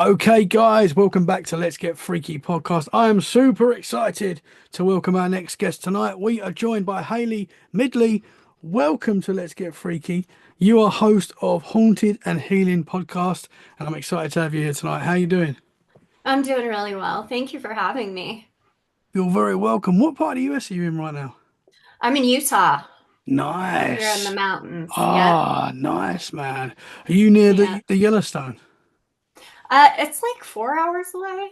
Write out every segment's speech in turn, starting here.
Okay, guys, welcome back to Let's Get Freaky podcast. I am super excited to welcome our next guest tonight. We are joined by Hailey Midgley. Welcome to Let's Get Freaky. You are host of Haunted and Healing podcast, and I'm excited to have you here tonight. How you doing? I'm doing really well. Thank you for having me. You're very welcome. What part of the US are you in right now? I'm in Utah, here in the Nice. mountains. Yep. Ah, nice, man. Are you near Yeah. the Yellowstone? It's like 4 hours away,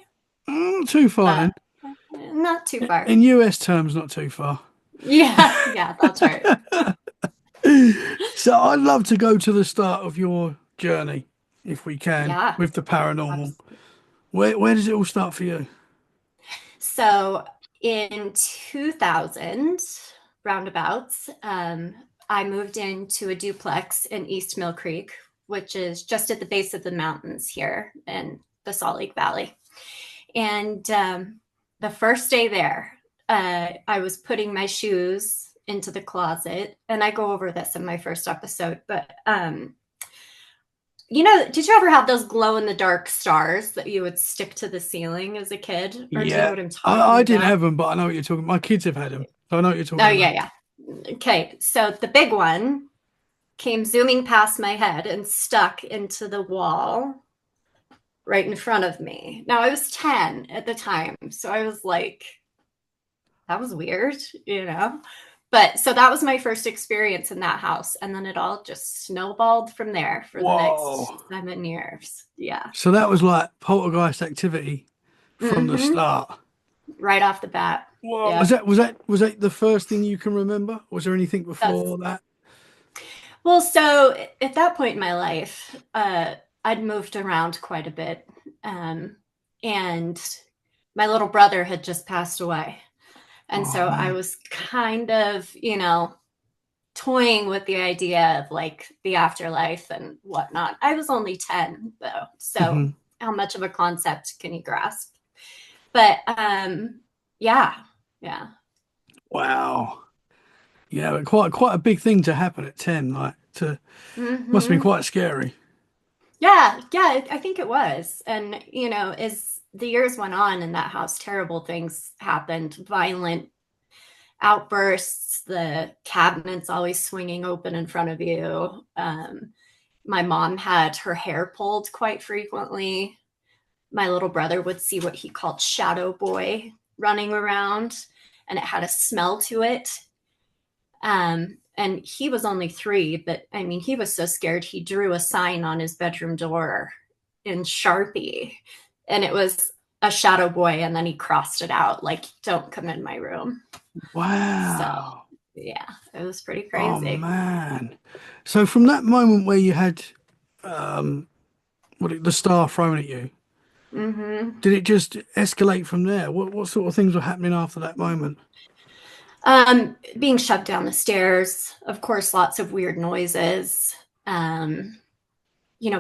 Not too far but then. not too far. In US terms, not too far. Yeah, yeah, that's right. So I'd love to go to the start of your journey, if we can, Yeah. with the paranormal. abs- Where does it all start for you? So in 2000, roundabouts, I moved into a duplex in East Mill Creek, which is just at the base of the mountains here in the Salt Lake Valley. And the first day there, I was putting my shoes into the closet, and I go over this in my first episode. But did you ever have those glow in the dark stars that you would stick to the ceiling as a kid? Or do you know Yeah, what I'm I talking didn't about? have them, but I know what you're talking. My kids have had them, so I know what you're Oh talking about. yeah, yeah. Okay, so the big one came zooming past my head and stuck into the wall right in front of me. Now I was 10 at the time, so I was like, that was weird, you know? But so that was my first experience in that house. And then it all just snowballed from there for the next Whoa! 7 years. Yeah. So that was like poltergeist activity from the Hmm. start. Right off the bat. Whoa! Was Yep. that was that was that the first thing you can remember? Was there anything That's before that? well, so at that point in my life, I'd moved around quite a bit. Um, and my little brother had just passed away. And Oh so I man. was kind of, toying with the idea of like the afterlife and whatnot. I was only 10 though, so Hmm. how much of a concept can you grasp? But yeah, yeah. Wow. Yeah, but quite a big thing to happen at 10. Like to must have been Hmm. quite scary. Yeah, yeah, I think it was. And as the years went on in that house, terrible things happened, violent outbursts, the cabinets always swinging open in front of you. My mom had her hair pulled quite frequently. My little brother would see what he called shadow boy running around, and it had a smell to it. And he was only 3, but I mean, he was so scared he drew a sign on his bedroom door in Sharpie, and it was a shadow boy, and then he crossed it out like, "Don't come in my room." So Wow. yeah, it was pretty Oh crazy. man. So from that moment where you had um the star thrown at you, Hmm. did it just escalate from there? What sort of things were happening after that moment? Being shoved down the stairs, of course, lots of weird noises. Um,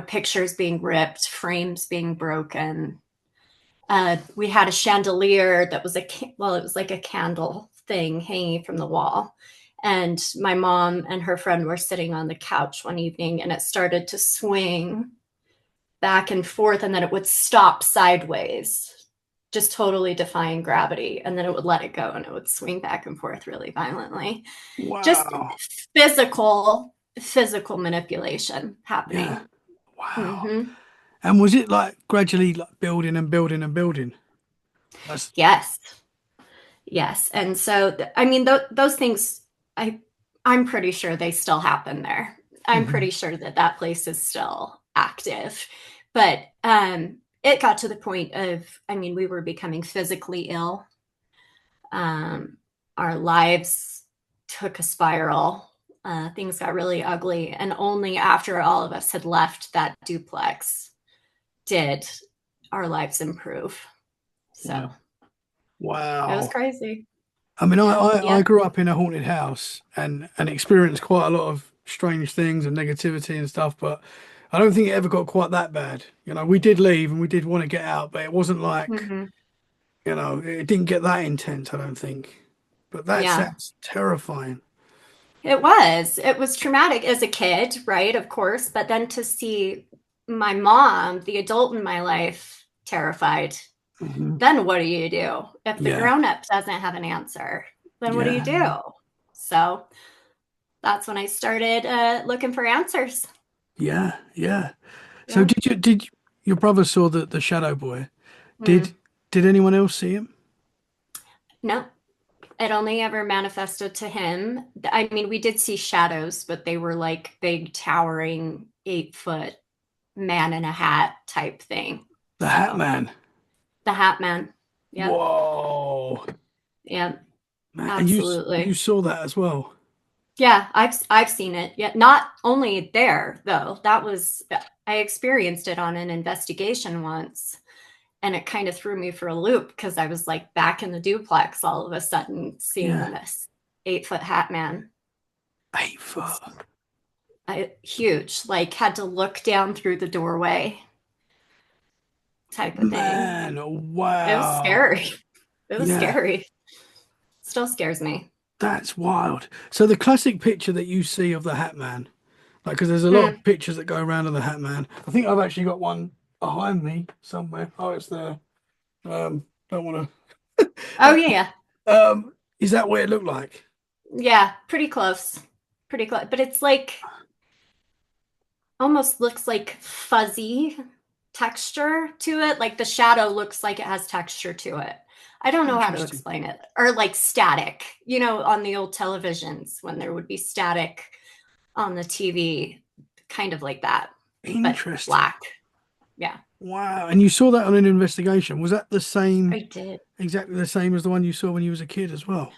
pictures being ripped, frames being broken. We had a chandelier that was it was like a candle thing hanging from the wall. And my mom and her friend were sitting on the couch one evening, and it started to swing back and forth, and then it would stop sideways, just totally defying gravity. And then it would let it go, and it would swing back and forth really violently. Just Wow. physical manipulation Yeah. happening. Wow. Hmm. And was it like gradually like building and building and building? That's Yes. Yes. And so, I mean, those things, I, I'm pretty sure they still happen there. I'm Mhm. pretty sure that that place is still active. But it got to the point of, I mean, we were becoming physically ill. Um, our lives took a spiral. Things got really ugly. And only after all of us had left that duplex did our lives improve. So Wow. it was Wow. crazy. I mean, I Yep. grew up in a haunted house and experienced quite a lot of strange things and negativity and stuff, but I don't think it ever got quite that bad. We did leave and we did want to get out, but it wasn't like, Hmm. it didn't get that intense, I don't think. But that Yeah. sounds terrifying. It was. It was traumatic as a kid, right? Of course. But then to see, my mom, the adult in my life, terrified. Hmm. Then what do you do? If the Yeah, grown up doesn't have an answer, then what do you yeah, do? So that's when I started looking for answers. yeah, yeah. So Yeah. your brother saw the shadow boy? Did Mm. did anyone else see him? No, it only ever manifested to him. I mean, we did see shadows, but they were like big, towering, 8 foot man in a hat type thing. The So Hatman. the Hat Man. Yep. Whoa, Yep. man! And you Absolutely. saw that as well. Yeah, I've seen it. Yeah, not only there though. That was I experienced it on an investigation once, and it kind of threw me for a loop because I was like back in the duplex all of a sudden seeing Yeah, this 8 foot hat man. 8 foot. Huge, like had to look down through the doorway type of thing. Man, It was wow. scary. It was Yeah, scary. Still scares me. that's wild. So the classic picture that you see of the Hat Man, like, because there's a lot Hmm. of pictures that go around of the Hat Man. I think I've actually got one behind me somewhere. Oh, it's there. Don't want Oh to. yeah, Is that what it looked like? yeah, pretty close, pretty close. But it's like almost looks like fuzzy texture to it. Like the shadow looks like it has texture to it. I don't know how to Interesting. explain it. Or like static, on the old televisions when there would be static on the TV, kind of like that, but Interesting. black. Yeah, Wow. And you saw that on an investigation. Was that the same, I did. exactly the same as the one you saw when you was a kid as well?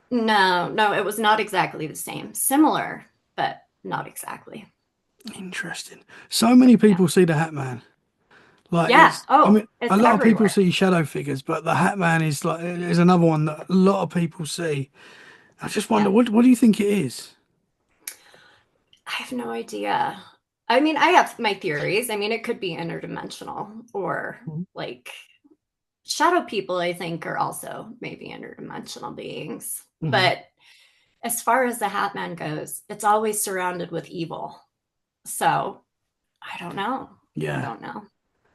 No, no, it was not exactly the same. Similar, but not exactly. Interesting. So many Yeah. people see the Hat Man. Like Yeah. I Oh, mean, a it's lot of people everywhere. see shadow figures, but the Hat Man is another one that a lot of people see. I just wonder, Yeah. what do you think it is? I have no idea. I mean, I have my theories. I mean, it could be interdimensional or like shadow people, I think, are also maybe interdimensional beings. Hmm. But as far as the Hat Man goes, it's always surrounded with evil. So I don't know. I Yeah. don't know.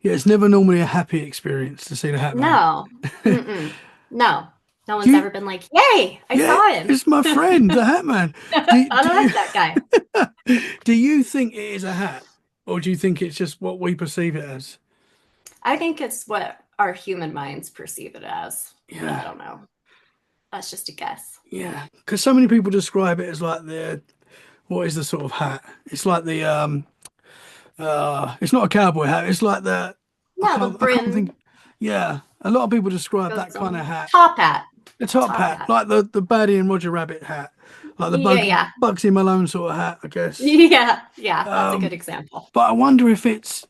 Yeah, it's never normally a happy experience to see the Hat Man. No. Mm-mm. No. No Do one's you, ever been like, yay, I yeah, saw him. it's my friend, the Hat Man. I Do, do you like that guy. do you think it is a hat? Or do you think it's just what we perceive it as? I think it's what our human minds perceive it as, but I Yeah. don't know. That's just a guess. Yeah. Because so many people describe it as like what is the sort of hat? It's like it's not a cowboy hat. It's like No, the I can't think. brim Yeah. A lot of people describe that goes kind of on. hat. Top hat. The A top top hat, hat. like the Baddie and Roger Rabbit hat. Like the Yeah, yeah. Bugsy Malone sort of hat, I guess. Yeah, yeah. That's a good Um, example. but I wonder if it's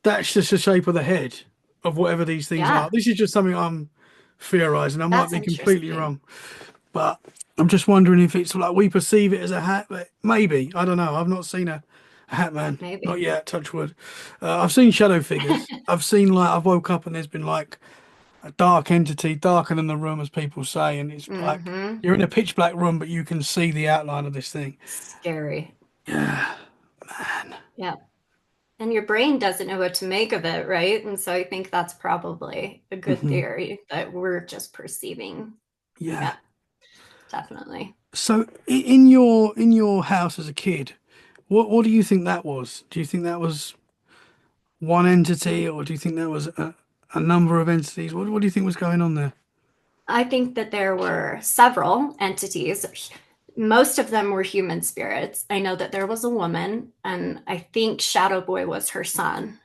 that's just the shape of the head of whatever these things are. Yeah, This is just something I'm theorizing. I might that's be completely interesting. wrong, but I'm just wondering if it's like we perceive it as a hat, but maybe. I don't know. I've not seen a hat man. Not Maybe. yet, touch wood. I've seen shadow figures. I've seen like I've woke up and there's been like a dark entity, darker than the room, as people say, and it's like Mm-hmm. you're in a pitch black room, but you can see the outline of this thing. Scary. Yeah, man. Yeah. And your brain doesn't know what to make of it, right? And so I think that's probably a good Hmm. theory that we're just perceiving. Yeah. Yeah, definitely. So in your house as a kid, what do you think that was? Do you think that was one entity, or do you think that was a number of entities? What do you think was going on there? I think that there were several entities. Most of them were human spirits. I know that there was a woman, and I think Shadow Boy was her son.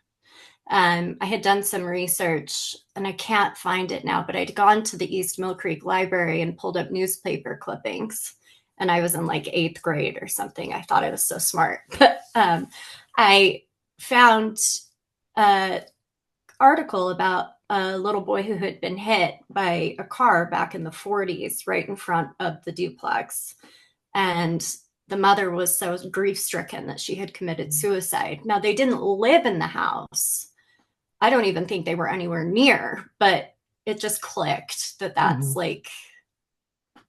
I had done some research and I can't find it now, but I'd gone to the East Mill Creek Library and pulled up newspaper clippings. And I was in like 8th grade or something. I thought I was so smart. But I found an article about a little boy who had been hit by a car back in the 40s, right in front of the duplex. And the mother was so grief stricken that she had committed suicide. Now, they didn't live in the house. I don't even think they were anywhere near, but it just clicked that Hmm. that's like,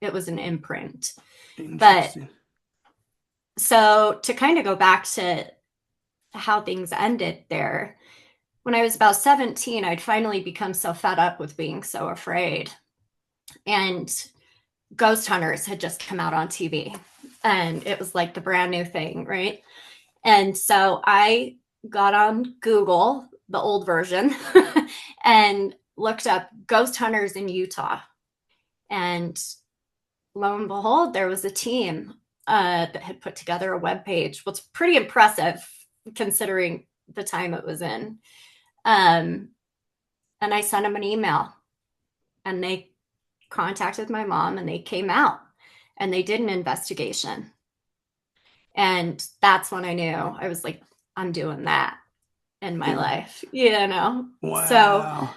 it was an imprint. But Interesting. so to kind of go back to how things ended there. When I was about 17, I'd finally become so fed up with being so afraid. And Ghost Hunters had just come out on TV. And it was like the brand new thing, right? And so I got on Google, the old version, and looked up ghost hunters in Utah. And lo and behold, there was a team that had put together a webpage. What's pretty impressive considering the time it was in. And I sent them an email, and they contacted my mom, and they came out and they did an investigation. And that's when I knew. I was like, I'm doing that in my life, you know? So, Wow.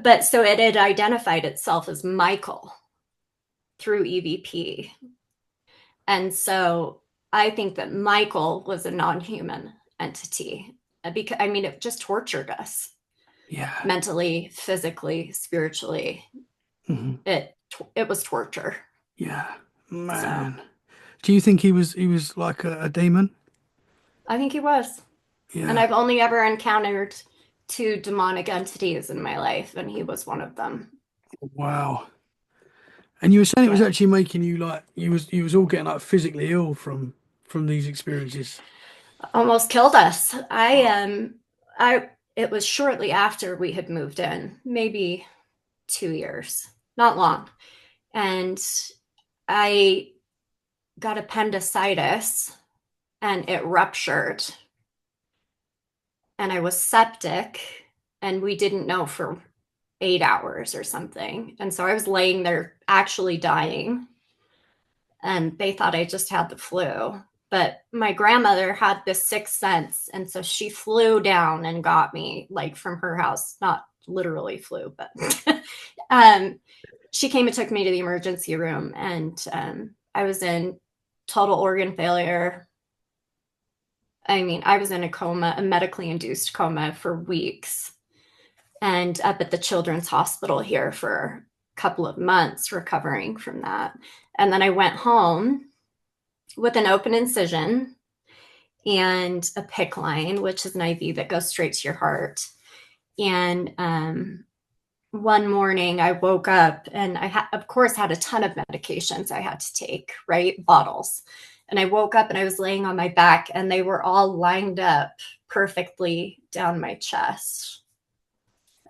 but so it had identified itself as Michael through EVP. And so I think that Michael was a non-human entity because, I mean, it just tortured us Yeah. mentally, physically, spiritually. Hmm. It was torture. Yeah. So Man. Do you think he was like a demon? I think he was. And Yeah. I've only ever encountered two demonic entities in my life, and he was one of them. Wow. And you were saying it was Yeah. actually making you like you was all getting like physically ill from these experiences. Almost killed us. I it was shortly after we had moved in, maybe 2 years, not long. And I got appendicitis and it ruptured and I was septic and we didn't know for 8 hours or something. And so I was laying there actually dying and they thought I just had the flu. But my grandmother had this sixth sense. And so she flew down and got me, like from her house, not literally flew, but she came and took me to the emergency room. And I was in total organ failure. I mean, I was in a coma, a medically induced coma for weeks, and up at the children's hospital here for a couple of months recovering from that. And then I went home with an open incision and a PICC line, which is an IV that goes straight to your heart. And one morning I woke up and of course, had a ton of medications I had to take, right? Bottles. And I woke up and I was laying on my back and they were all lined up perfectly down my chest.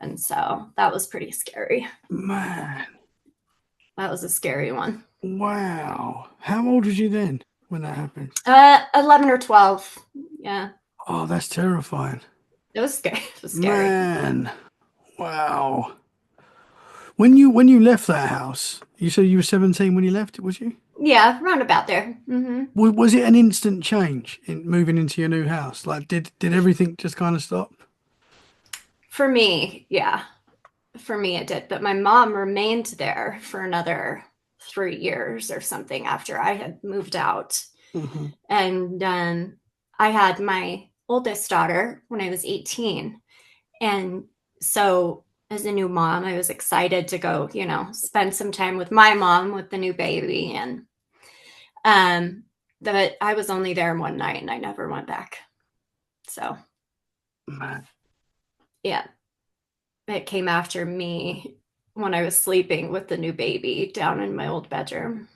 And so that was pretty scary. Man. That was a scary one. Wow. How old was you then when that happened? 11 or 12. Yeah. Oh, that's terrifying. It was scary. It was scary. Man. Wow. When you left that house, you said you were 17 when you left it, was you? Yeah, round about there. Hmm. Was it an instant change in moving into your new house? Like, did everything just kind of stop? For me, yeah. For me, it did. But my mom remained there for another 3 years or something after I had moved out. Hmm. And I had my oldest daughter when I was 18. And so, as a new mom, I was excited to go, spend some time with my mom with the new baby. And but I was only there one night and I never went back. So, Man. yeah, it came after me when I was sleeping with the new baby down in my old bedroom.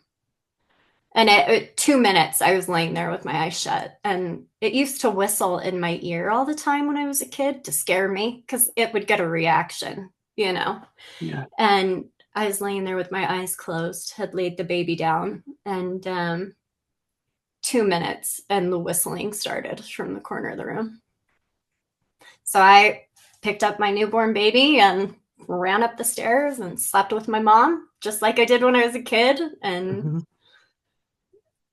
And at 2 minutes, I was laying there with my eyes shut. And it used to whistle in my ear all the time when I was a kid to scare me because it would get a reaction, you know? Yeah. And I was laying there with my eyes closed, had laid the baby down, and 2 minutes, and the whistling started from the corner of the room. So I picked up my newborn baby and ran up the stairs and slept with my mom, just like I did when I was a kid, and Hmm.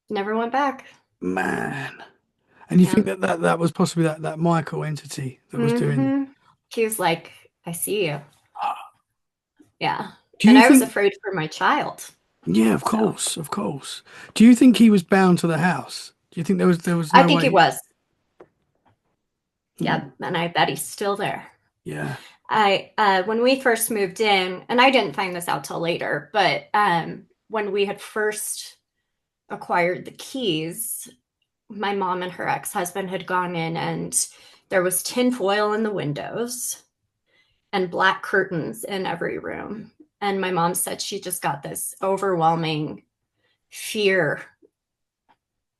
never went back. Man. And you Yeah. think that was possibly that Michael entity that was doing? Mm-hmm. He was like, I see you. Yeah. Do And you I was think? afraid for my child. Yeah, of So course, of course. Do you think he was bound to the house? Do you think there was I no think he way? was. Yeah. Mm. And I bet he's still there. Yeah. When we first moved in, and I didn't find this out till later, but when we had first acquired the keys, my mom and her ex-husband had gone in, and there was tin foil in the windows and black curtains in every room. And my mom said she just got this overwhelming fear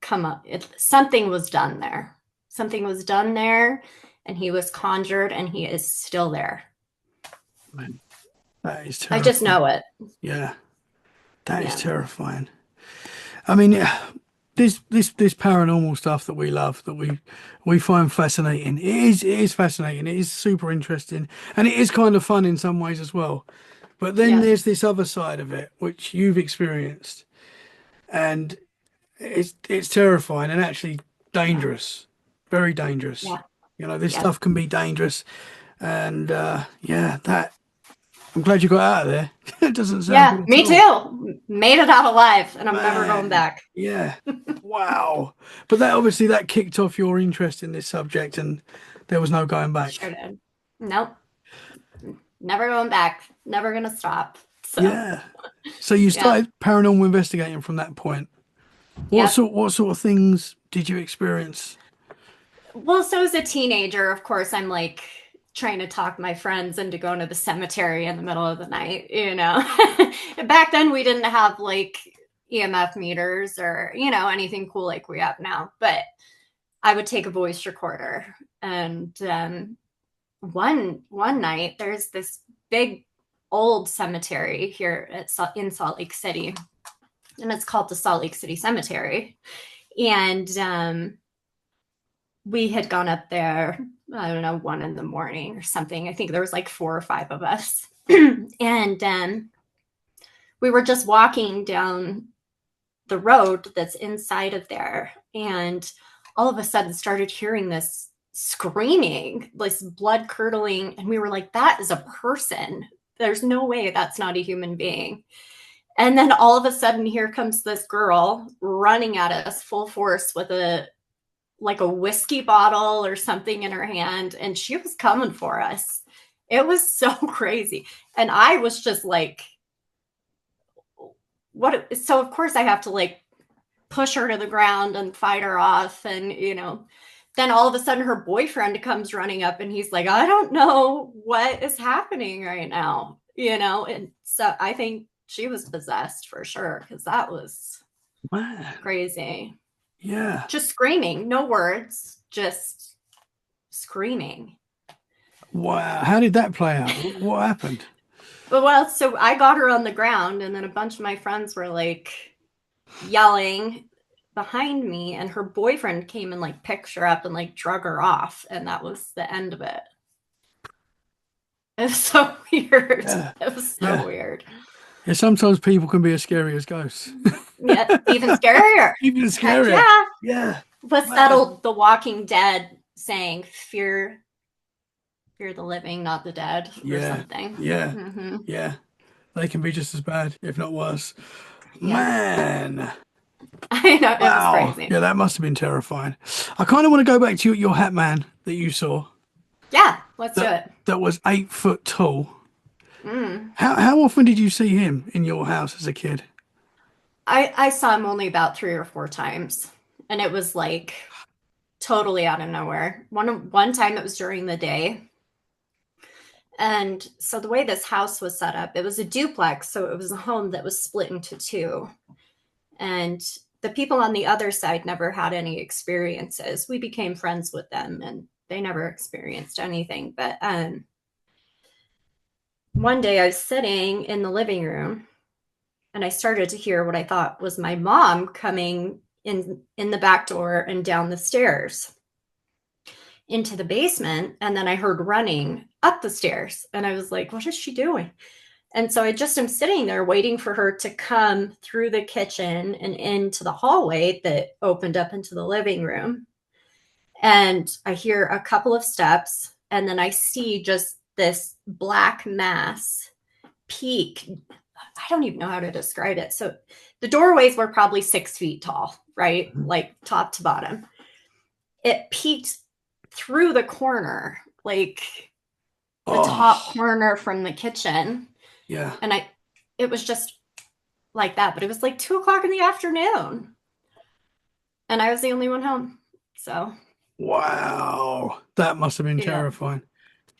come up. Something was done there. Something was done there, and he was conjured, and he is still there. Man, that is I just terrifying. know it. Yeah, that is Yeah. terrifying. I mean, yeah, this paranormal stuff that we love, that we find fascinating. It is fascinating. It is super interesting, and it is kind of fun in some ways as well. But then Yeah. there's this other side of it, which you've experienced, and it's terrifying and actually Yeah. dangerous, very dangerous. Yeah. You know, this Yeah. stuff can be dangerous, and yeah, that I'm glad you got out of there. It doesn't sound Yeah. good at Me all. too. Made it out alive, and I'm never going Man, back. yeah. Wow. But that obviously that kicked off your interest in this subject and there was no going back. Sure did. Nope. Never going back. Never going to stop. So, Yeah. So you yeah. started paranormal investigating from that point. Yep. What sort of things did you experience? Well, so as a teenager, of course, I'm like trying to talk my friends into going to the cemetery in the middle of the night, you know. Back then, we didn't have like EMF meters or, anything cool like we have now. But I would take a voice recorder. And one night, there's this big old cemetery here in Salt Lake City, and it's called the Salt Lake City Cemetery. And we had gone up there, I don't know, 1 a.m. or something. I think there was like 4 or 5 of us. And we were just walking down the road that's inside of there. And all of a sudden started hearing this screaming, this blood curdling. And we were like, that is a person. There's no way that's not a human being. And then all of a sudden, here comes this girl running at us full force with a whiskey bottle or something in her hand, and she was coming for us. It was so crazy. And I was just like, what? So of course I have to like push her to the ground and fight her off. And, then all of a sudden her boyfriend comes running up and he's like, I don't know what is happening right now, And so I think she was possessed for sure, because that was Man, crazy. yeah. Just screaming, no words, just screaming. Wow. How did that play out? What happened? Well, so I got her on the ground, and then a bunch of my friends were like yelling behind me, and her boyfriend came and like picked her up and like drug her off, and that was the end of it. It was so weird. Yeah. It was so Yeah. weird. Yeah, sometimes people can be as scary as ghosts. Yeah, even scarier. Even Heck scarier. yeah. Yeah. What's that Man. old The Walking Dead saying? Fear the living, not the dead, or Yeah. something. Yeah. Mm-hmm. Yeah. They can be just as bad, if not worse. Yeah. Man. I know, it was Wow. crazy. Yeah, that must have been terrifying. I kind of want to go back to your Hatman that you saw Yeah, let's do that it. that was 8 foot tall. Mm. How often did you see him in your house as a kid? I saw him only about 3 or 4 times, and it was like totally out of nowhere. One time it was during the day, and so the way this house was set up, it was a duplex, so it was a home that was split into two, and the people on the other side never had any experiences. We became friends with them, and they never experienced anything. But one day I was sitting in the living room, and I started to hear what I thought was my mom coming in the back door and down the stairs into the basement. And then I heard running up the stairs, and I was like, what is she doing? And so I just am sitting there waiting for her to come through the kitchen and into the hallway that opened up into the living room. And I hear a couple of steps, and then I see just this black mass peak. I don't even know how to describe it. So the doorways were probably 6 feet tall, right? Like top to bottom. It peeked through the corner, like the top Oh, corner from the kitchen. yeah. And it was just like that, but it was like 2 o'clock in the afternoon. and I was the only one home. So Wow. That must have been yeah, terrifying.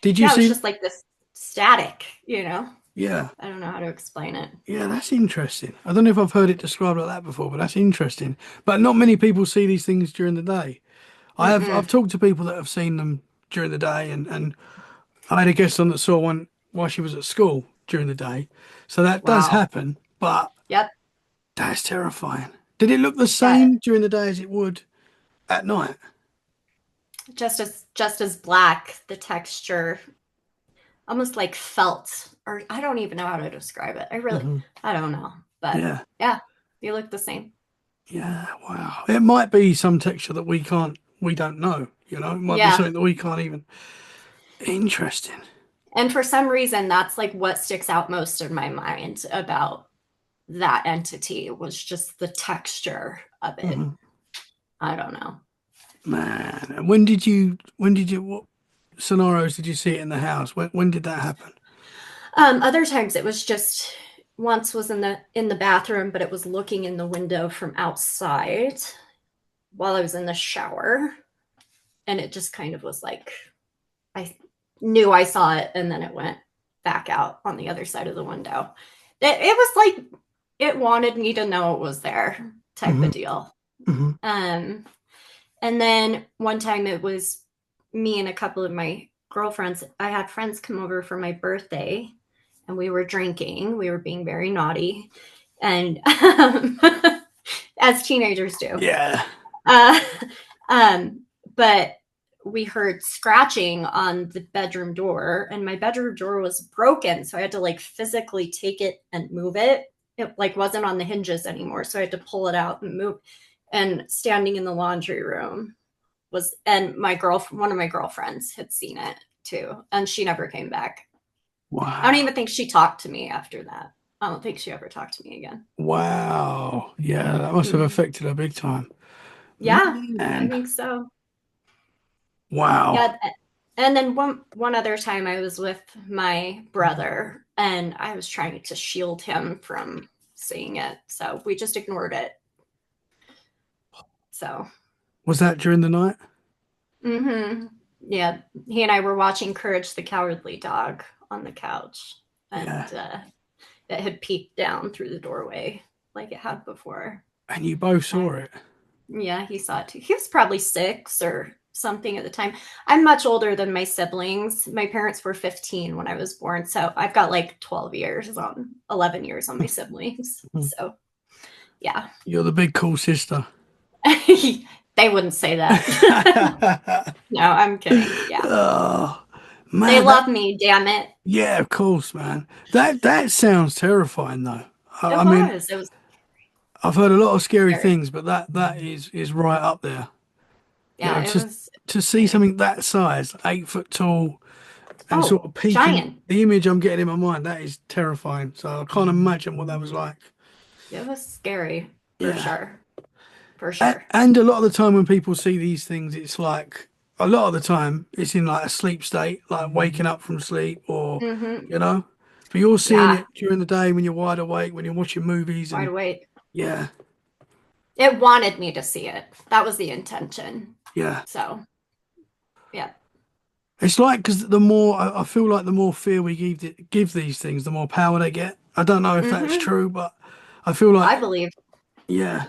Did you yeah, it was see? just like this static, you know. Yeah. I don't know how to explain it. Yeah, that's interesting. I don't know if I've heard it described like that before, but that's interesting. But not many people see these things during the day. I've Mm-mm. talked to people that have seen them during the day, and I had a guest on that saw one while she was at school during the day. So that does Wow. happen, but Yep. that's terrifying. Did it look the Yeah. same during the day as it would at night? Just as black, the texture almost like felt, or I don't even know how to describe it. Hmm. I don't know, but Yeah. yeah, they look the same. Yeah. Wow. It might be some texture that we don't know. It might be Yeah. something that we can't even. Interesting. And for some reason, that's like what sticks out most in my mind about that entity was just the texture of it. Hmm. I don't know. Man, what scenarios did you see it in the house? When did that happen? Other times it was just once was in the bathroom, but it was looking in the window from outside while I was in the shower, and it just kind of was like I knew I saw it, and then it went back out on the other side of the window. It was like it wanted me to know it was there, type of Hmm. deal. Hmm. Um, and then one time it was me and a couple of my girlfriends. I had friends come over for my birthday, and we were drinking. We were being very naughty, and as teenagers do. Yeah. Uh, but we heard scratching on the bedroom door, and my bedroom door was broken, so I had to like physically take it and move it. It like wasn't on the hinges anymore, so I had to pull it out and move. And standing in the laundry room was, and one of my girlfriends had seen it too, and she never came back. I don't Wow. even think she talked to me after that. I don't think she ever talked to me again. Wow. Yeah, that must have Mhm. affected her big time. Yeah, I Man. think so. Wow. Yeah, and then one other time I was with my brother, and I was trying to shield him from seeing it, so we just ignored it. So, Was that during the night? hmm yeah, he and I were watching Courage the Cowardly Dog on the couch, Yeah. and it had peeked down through the doorway like it had before. And you both saw I, it. yeah, he saw it too. He was probably 6 or something at the time. I'm much older than my siblings. My parents were 15 when I was born, so I've got like 11 years on my siblings. Mhm. So, yeah. You're the big cool sister. They wouldn't say that. No, I'm kidding. Yeah. Oh, They man, that love me, damn it. yeah, of course, man. That sounds terrifying though. I It mean, was. It was I've heard a lot of scary scary. things, but that is right up there. Yeah, it was To see scary. something that size, 8 foot tall, and sort Oh, of peeking, giant. the image I'm getting in my mind, that is terrifying. So I can't imagine what that was like. It was scary for Yeah. sure. For sure. And a lot of the time when people see these things, it's like a lot of the time it's in like a sleep state, like waking up from sleep or, Hmm. you know, but you're seeing Yeah, it during the day when you're wide awake, when you're watching movies wide and awake. yeah, It wanted me to see it. That was the intention. yeah. So, yeah. It's like because the more I feel like the more fear we give these things, the more power they get. I don't know if that's Hmm. true, but I feel like I believe. yeah.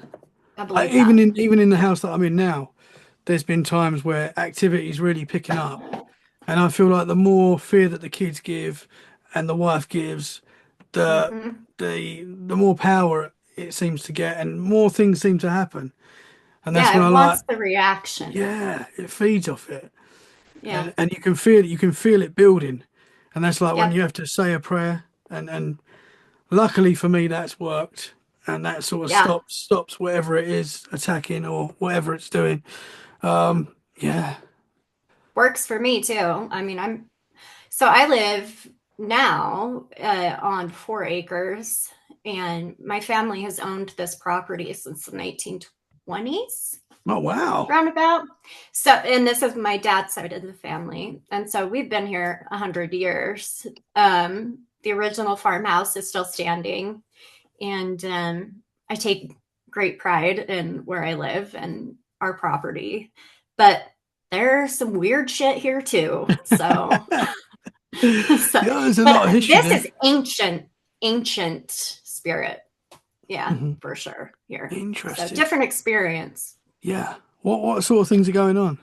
I believe Even that. in the house that I'm in now, there's been times where activity is really picking up, and I feel like the more fear that the kids give and the wife gives, the Hmm. the more power it seems to get, and more things seem to happen. And that's when Yeah, I it like, wants the reaction. yeah, it feeds off it, Yeah. and you can feel it building, and that's like when Yep. you have to say a prayer, and luckily for me that's worked, and that sort of Yeah. stops whatever it is attacking or whatever it's doing. Yeah. Works for me too. I mean, so I live now on 4 acres, and my family has owned this property since the 1920s. Oh wow. Roundabout. So, and this is my dad's side of the family. And so we've been here 100 years. The original farmhouse is still standing. And I take great pride in where I live and our property, but there's some weird shit here too. So, so Yeah, there's a lot of but history this there. is ancient spirit. Yeah, for sure here. So Interesting. different experience. Yeah. What sort of things are going on?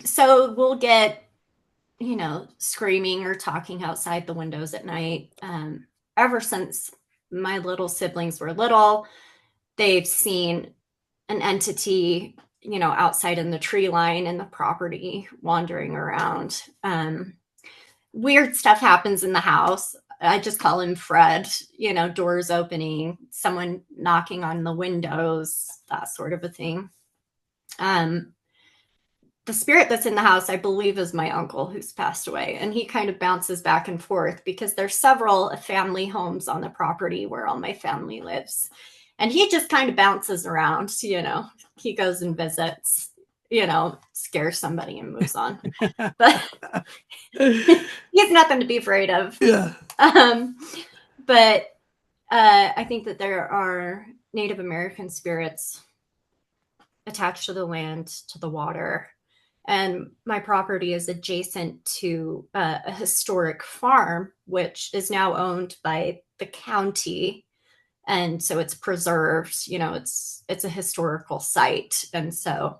So we'll get, screaming or talking outside the windows at night. Ever since my little siblings were little, they've seen an entity, outside in the tree line in the property wandering around. Weird stuff happens in the house. I just call him Fred, doors opening, someone knocking on the windows, that sort of a thing. The spirit that's in the house, I believe, is my uncle who's passed away. And he kind of bounces back and forth because there's several family homes on the property where all my family lives. And he just kind of bounces around, he goes and visits, scares somebody and moves on. But he's nothing to be afraid of. Yeah. But I think that there are Native American spirits attached to the land, to the water. And my property is adjacent to a historic farm, which is now owned by the county. And so it's preserved, it's a historical site. And so,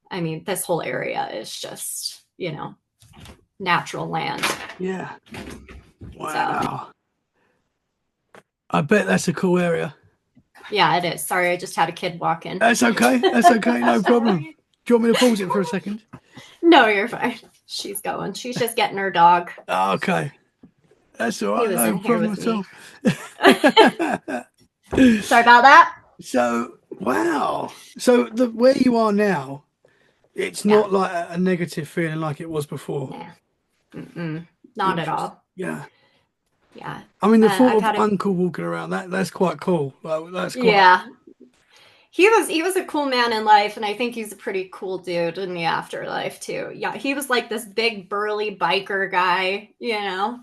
I mean, this whole area is just, natural land. Yeah. Wow. So, I bet that's a cool area. Yeah, it is. Sorry, I just had a kid walk in. That's okay. That's okay. No problem. Do you want me to pause it for a second? No, you're fine. She's going. She's just getting her dog. Oh, okay. That's all right. No problem at all. Sorry about that. So, wow. So, where you are now, it's not like a negative feeling like it was before. Yeah. Not at all. Yeah. Yeah. I mean, the thought of uncle walking around, that's quite cool. That's quite... Yeah. He was a cool man in life, and I think he's a pretty cool dude in the afterlife too. Yeah, he was like this big burly biker guy, Yeah.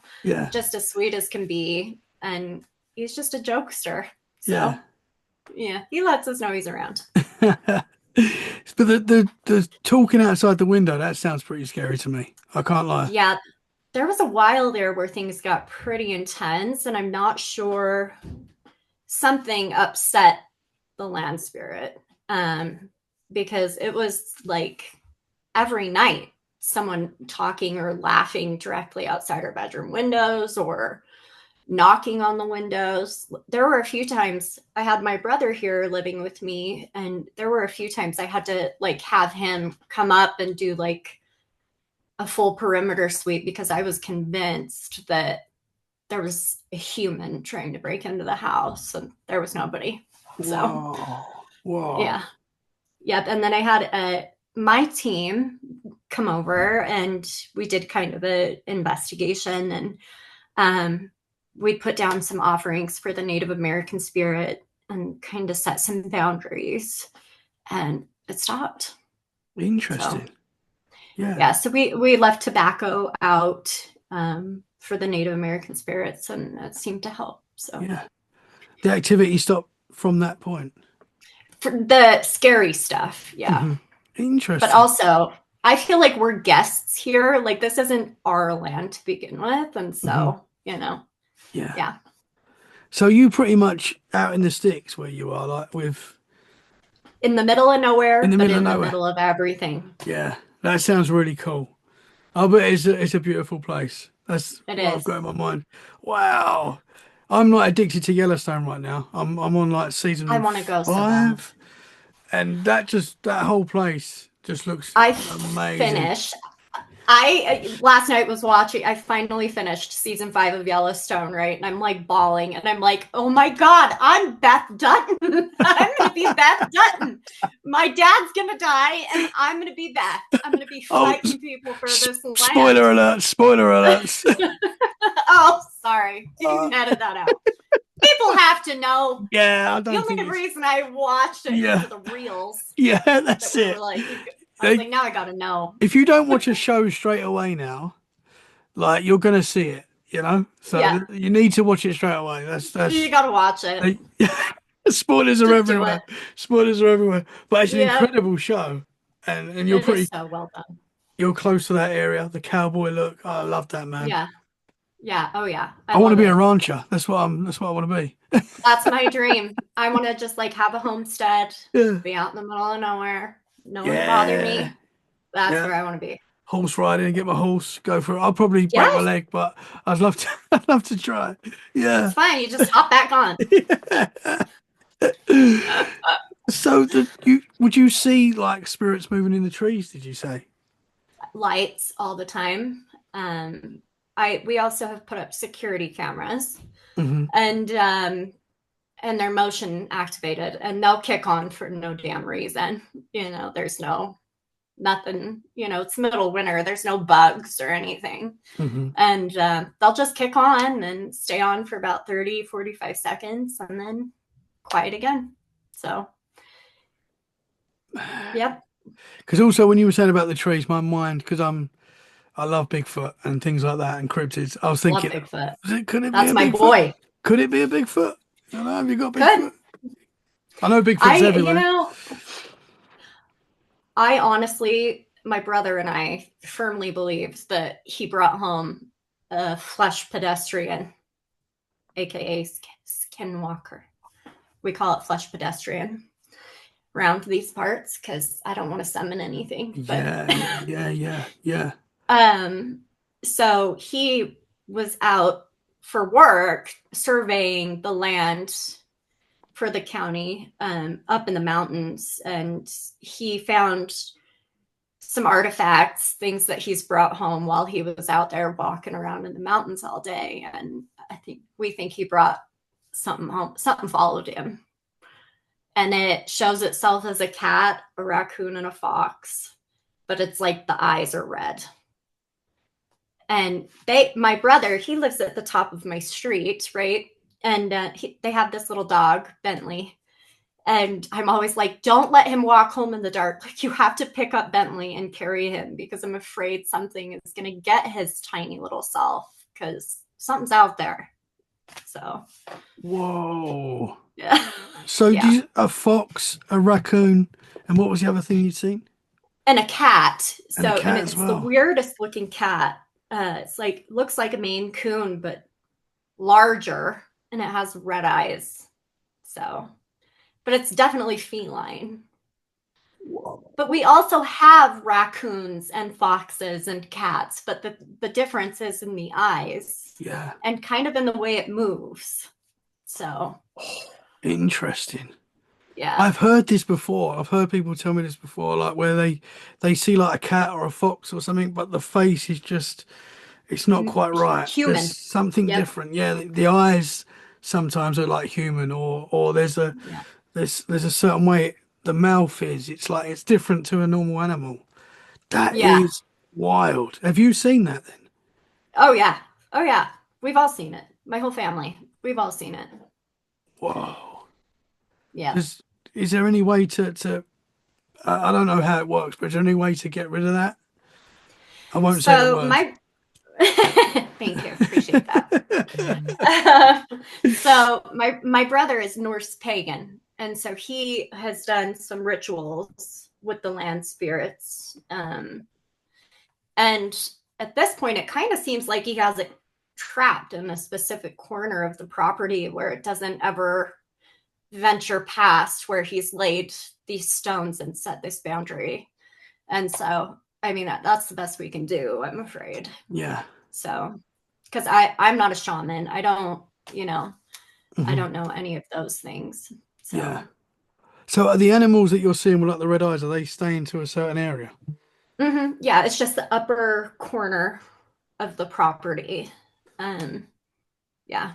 just as sweet as can be, and he's just a jokester. So yeah, he lets us know he's around. But the talking outside the window, that sounds pretty scary to me. I can't lie. Yeah, there was a while there where things got pretty intense, and I'm not sure, something upset the land spirit, because it was like every night someone talking or laughing directly outside our bedroom windows or knocking on the windows. There were a few times I had my brother here living with me, and there were a few times I had to like have him come up and do like a full perimeter sweep because I was convinced that there was a human trying to break into the house, and there was nobody. So, whoa. Yeah. Yep. And then I had my team come over, and we did kind of an investigation, and we put down some offerings for the Native American spirit and kind of set some boundaries, and it stopped. Interesting. So, yeah. So we left tobacco out for the Native American spirits, and that seemed to help. So yeah, the activity stopped from that point. For the scary stuff, yeah. Mm-hmm. Interesting. But also, I feel like we're guests here. Like, this isn't our land to begin with, and so Yeah. So you pretty much out in the sticks where you are, like in the middle of nowhere, in the but middle in of the nowhere. middle of everything. Yeah, that sounds really cool. I bet it's a beautiful place. That's what I've got in my mind. Wow. I'm not addicted to Yellowstone right now. I'm on like season 5. I want to go so bad. And that whole place just looks amazing. Last night was watching, I finally finished season 5 of Yellowstone, right? And I'm like bawling, and I'm like, oh my God, I'm Beth Dutton. I'm going to be Beth Dutton. My dad's going to die, and I'm going to be Beth. I'm going to be fighting people for this land. Spoiler alerts. Oh, sorry. You can edit that out. People have to know. Yeah, I don't The only reason I watched it for the reels. Yeah, that's it. I was like, now I gotta know. If you don't watch a show straight away now, like, you're gonna see it, So you need to watch it straight away. That's you gotta watch it. Spoilers are Just do it. everywhere. Spoilers are everywhere. But it's an Yep. incredible show, and It is so well done. you're close to that area. The cowboy look. Oh, I love that, man. Yeah. Yeah. Oh yeah. I I want to love be a it. rancher. That's what I want to be. That's my dream. I want to just like have a homestead, Yeah. be out in the middle of nowhere, no one to bother Yeah. me. That's Yeah. where I want to be. Horse riding and get my horse, go for it. I'll probably break my Yes, leg, but I'd love to I'd love to try. it's Yeah. fine. You just hop back on. So you would you see like spirits moving in the trees, did you say? Lights all the time. I we also have put up security cameras, Hmm. and and they're motion activated, and they'll kick on for no damn reason. There's no nothing. It's middle winter. There's no bugs or anything, Hmm. and they'll just kick on and stay on for about 30-45 seconds and then quiet again. So yep. Because also when you were saying about the trees, my mind, because I love Bigfoot and things like that and cryptids. I was Love thinking, Bigfoot. could it be That's a my Bigfoot? boy. Could it be a Bigfoot? I don't know. Have you got Could. Bigfoot? I know Bigfoot's I you everywhere. know I honestly, my brother and I firmly believe that he brought home a flesh pedestrian, aka Skinwalker. We call it flesh pedestrian around these parts because I don't want to summon anything. But Yeah. um, so he was out for work surveying the land for the county, up in the mountains, and he found some artifacts, things that he's brought home while he was out there walking around in the mountains all day. And we think he brought something home. Something followed him, and it shows itself as a cat, a raccoon, and a fox, but it's like the eyes are red. And my brother, he lives at the top of my street, right? And they have this little dog, Bentley. And I'm always like, don't let him walk home in the dark. Like, you have to pick up Bentley and carry him because I'm afraid something is going to get his tiny little self because something's out there. So, Whoa. yeah. So Yeah. a fox, a raccoon, and what was the other thing you'd seen? And a cat. And a And cat as it's the well. weirdest looking cat. It's like, looks like a Maine Coon, but larger, and it has red eyes. So, but it's definitely feline. Whoa. But we also have raccoons and foxes and cats, but the difference is in the eyes Yeah. and kind of in the way it moves. So, Interesting. yeah. I've heard this before. I've heard people tell me this before, like where they see like a cat or a fox or something, but the face is just it's not quite right. Human. There's something Yep. different. Yeah, the eyes sometimes are like human, or Yeah. there's a certain way the mouth is. It's like it's different to a normal animal. That Yeah. is wild. Have you seen that then? Oh, yeah. Oh, yeah. We've all seen it. My whole family. We've all seen it. Whoa. Yeah. Is there any way to I don't know how it works, but is there any way to get rid of that? I won't say the So, word. thank you. Appreciate that. So my brother is Norse pagan, and so he has done some rituals with the land spirits. And at this point, it kind of seems like he has it trapped in a specific corner of the property where it doesn't ever venture past where he's laid these stones and set this boundary. And so, I mean, that's the best we can do, I'm afraid. Yeah. So, because I'm not a shaman. I don't, I Mhm. don't know any of those things. So, Yeah. So are the animals that you're seeing with like the red eyes, are they staying to a certain area? yeah, it's just the upper corner of the property. Yeah,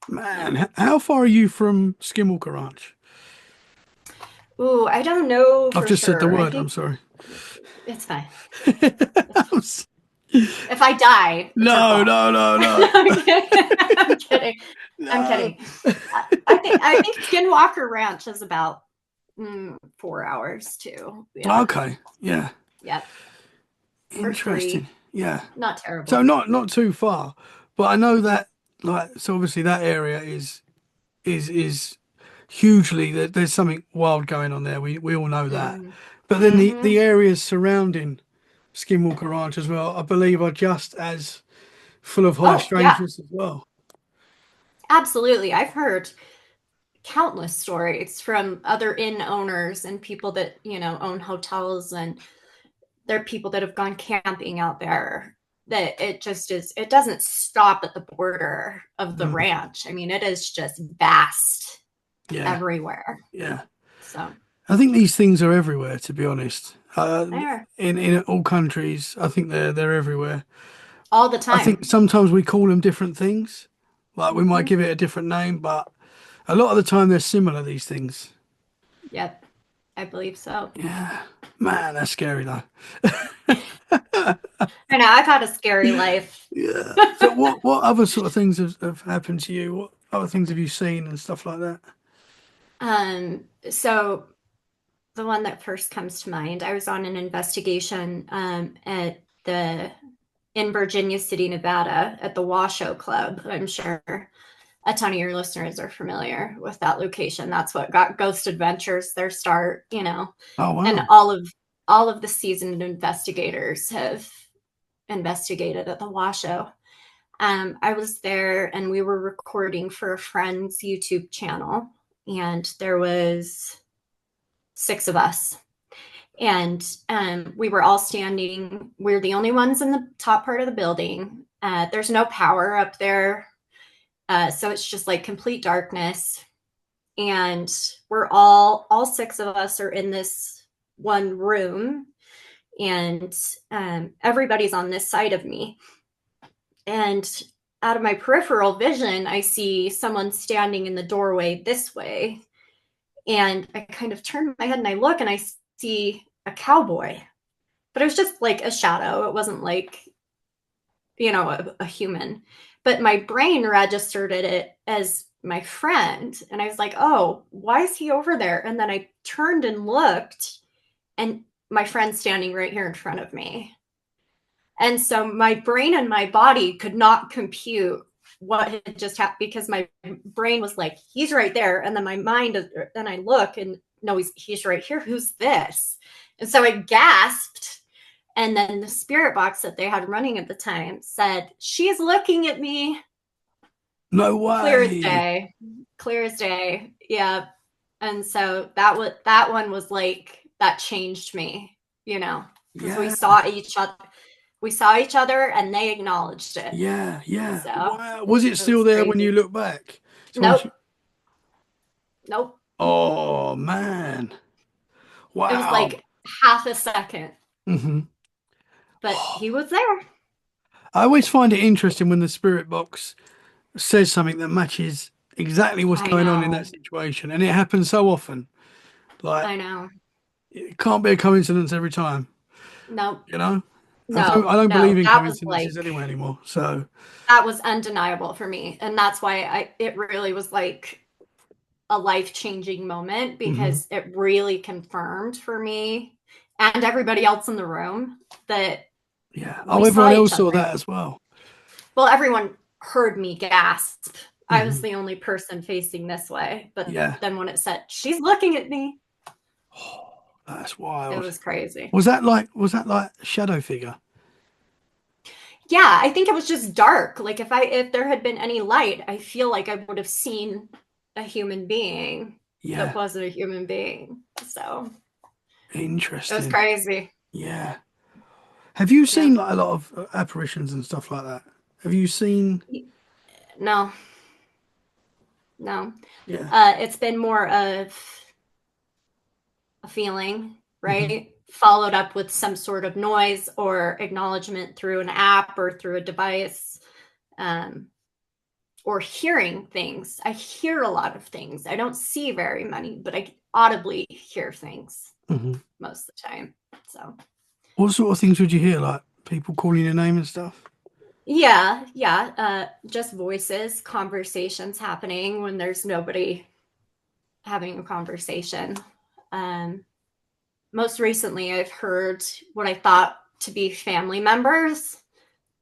Man, yeah. how far are you from Skinwalker Ranch? Ooh, I don't know I've for just said the sure. I word. I'm think sorry. it's fine. It's I'm fine. s- If I die, it's your No, fault. no, no, no, I'm kidding. I'm kidding. I'm no. kidding. I think Skinwalker Ranch is about 4 hours too. Yeah. Okay. Yeah. Yep. Or Interesting. 3. Yeah. Not So terrible. not too far, but I know that like so obviously that area is hugely there's something wild going on there. We all know that. Mm-hmm. But then the Mm-hmm. areas surrounding Skinwalker Ranch as well, I believe, are just as full of high Oh, yeah, strangeness as well. absolutely. I've heard countless stories from other inn owners and people that, own hotels, and there are people that have gone camping out there, that it just is, it doesn't stop at the border of the Mm, ranch. I mean, it is just vast yeah, everywhere. yeah. So I think these things are everywhere, to be honest. there, In all countries, I think they're everywhere. all the I think time. sometimes we call them different things. Like we might Mm-hmm. give it a different name, but a lot of the time they're similar, these things. Yep, I believe so. Yeah. Man, that's scary though. I know, I've had a scary life. Yeah. So what other sort of things have happened to you? What other things have you seen and stuff like that? So the one that first comes to mind, I was on an investigation at the in Virginia City, Nevada, at the Washoe Club. I'm sure a ton of your listeners are familiar with that location. That's what got Ghost Adventures their start, Oh and wow. all of the seasoned investigators have investigated at the Washoe. I was there and we were recording for a friend's YouTube channel, and there was 6 of us. And we were all standing. We're the only ones in the top part of the building. There's no power up there. So it's just like complete darkness. And we're all 6 of us are in this one room. And everybody's on this side of me. And out of my peripheral vision, I see someone standing in the doorway this way. And I kind of turn my head and I look and I see a cowboy, but it was just like a shadow. It wasn't like, a human. But my brain registered it as my friend. And I was like, oh, why is he over there? And then I turned and looked, and my friend's standing right here in front of me. And so my brain and my body could not compute what had just happened, because my brain was like, he's right there. And then my mind, then I look and no, he's right here. Who's this? And so I gasped. And then the spirit box that they had running at the time said, she's looking at me. No Clear as way. day. Clear as day. Yeah. And so that one was like, that changed me, because we Yeah. saw each other. We saw each other and they acknowledged it. Yeah. Yeah. So Wow. Was it it still was there when you crazy. look back? So once Nope. you, Nope. oh man. It was Wow. like half a second, hmm but he was there. I always find it interesting when the spirit box says something that matches exactly what's I going on in that know. situation, and it happens so often. Like I know. it can't be a coincidence every time, Nope. you know. No, I don't believe no. in That was coincidences like, anyway anymore. So that was undeniable for me. And that's why it really was like a life-changing moment, mhm. because it really confirmed for me and everybody else in the room that Yeah. Oh, we saw everyone each else saw other. that as well. Well, everyone heard me gasp. I was hmm the only person facing this way. But Yeah. then when it said, she's looking at me, Oh, that's it wild. was crazy. Was that like shadow figure? Yeah, I think it was just dark. Like if there had been any light, I feel like I would have seen a human being that Yeah. wasn't a human being. So it was Interesting. crazy. Yeah. Have you seen Yep. like a lot of apparitions and stuff like that? Have you seen? No, no. Yeah. It's been more of a feeling, hmm right? Followed up with some sort of noise or acknowledgement through an app or through a device, um, or hearing things. I hear a lot of things. I don't see very many, but I audibly hear things hmm most of the time. So, What sort of things would you hear? Like people calling your name and stuff? yeah, yeah. Just voices, conversations happening when there's nobody having a conversation. Um, Most recently, I've heard what I thought to be family members,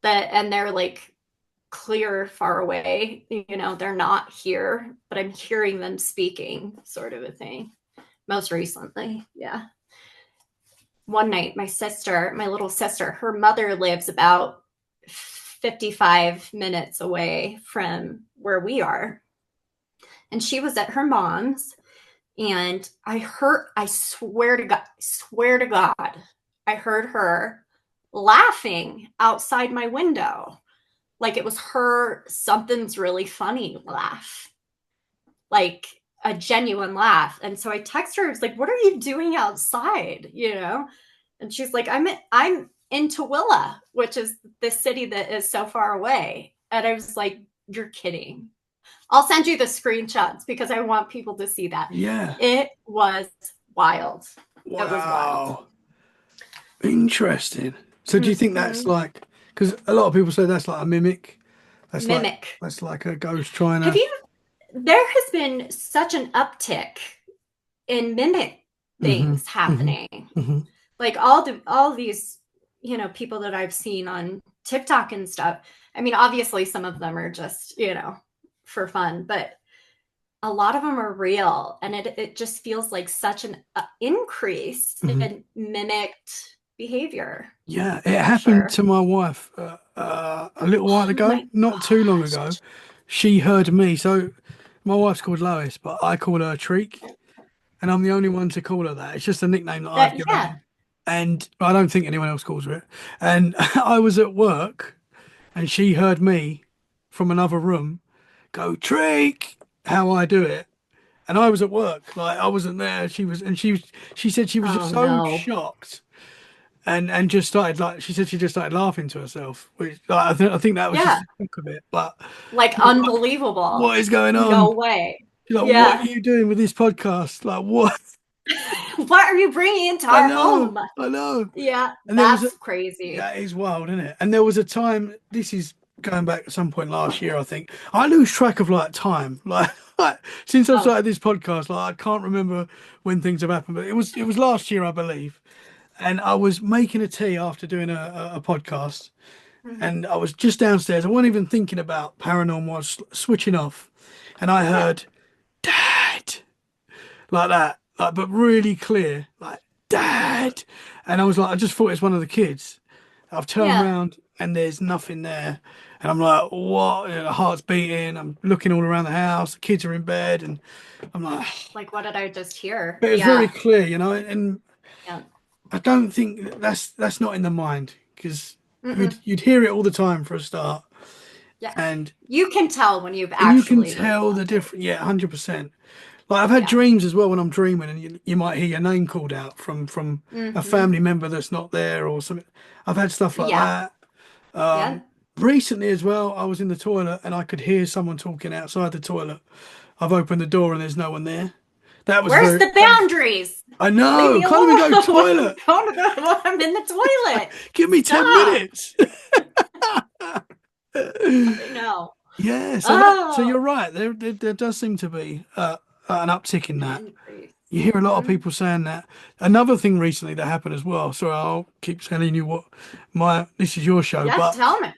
and they're like clear far away. You know, they're not here, but I'm hearing them speaking, sort of a thing. Most recently, yeah. One night, my little sister, her mother lives about 55 minutes away from where we are. And she was at her mom's, and I swear to God, I heard her laughing outside my window. Like it was her something's really funny laugh. Like a genuine laugh. And so I text her, I was like, what are you doing outside? You know? And she's like, I'm in Tooele, which is the city that is so far away. And I was like, you're kidding. I'll send you the screenshots because I want people to see that. Yeah. It was wild. Wow. It was wild. Interesting. So do you think that's like, because a lot of people say that's like a mimic. That's like a ghost trying to. There has been such an uptick in mimic things happening. Like all these, you know, people that I've seen on TikTok and stuff. I mean, obviously some of them are just, you know, for fun, but a lot of them are real, and it just feels like such an increase in mimicked behavior. Yeah, it happened to my wife a little while ago, not too long ago. She heard me. So my wife's called Lois, but I call her Treek, and I'm the only one to call her that. It's just a nickname that I've given her, and I don't think anyone else calls her it. And I was at work, and she heard me from another room go, Treek, how I do it. And I was at work, like I wasn't there. She said she was just so shocked, and just started like she said she just started laughing to herself, which like, I think that was just the shock of it. But like unbelievable. What is going on? No way. She's like, what are you doing with this podcast? Like what? What are you bringing into our home? I know. Yeah, and that's crazy. That is wild, isn't it? And there was a time. This is going back at some point last year, I think. I lose track of like time, like since I've started this podcast. Like I can't remember when things have happened, but it was last year, I believe. And I was making a tea after doing a podcast, and I was just downstairs. I wasn't even thinking about paranormal. I was switching off, and I heard, "Dad," like that, like but really clear, like "Dad," and I was like, I just thought it's one of the kids. I've turned around and there's nothing there, and I'm like, what? You know, the heart's beating. I'm looking all around the house. The kids are in bed, and I'm like, what did I just hear? But it's very clear, you know, and I don't think that's not in the mind, because you'd hear it all the time for a start. Yeah, and you can tell when you've actually. You can tell the difference. Yeah, 100%. Like I've had dreams as well when I'm dreaming, and you might hear your name called out from a family member that's not there or something. I've had stuff like that. Recently as well, I was in the toilet and I could hear someone talking outside the toilet. I've opened the door and there's no one there. That was Where's the boundaries? I know. Can't even go toilet. I'm in the toilet. Give me 10 minutes. No. Yeah. So you're right. There does seem to be an uptick in that. You hear a lot of people saying that. Another thing recently that happened as well. Sorry, I'll keep telling you what this is your show. Yes, tell me.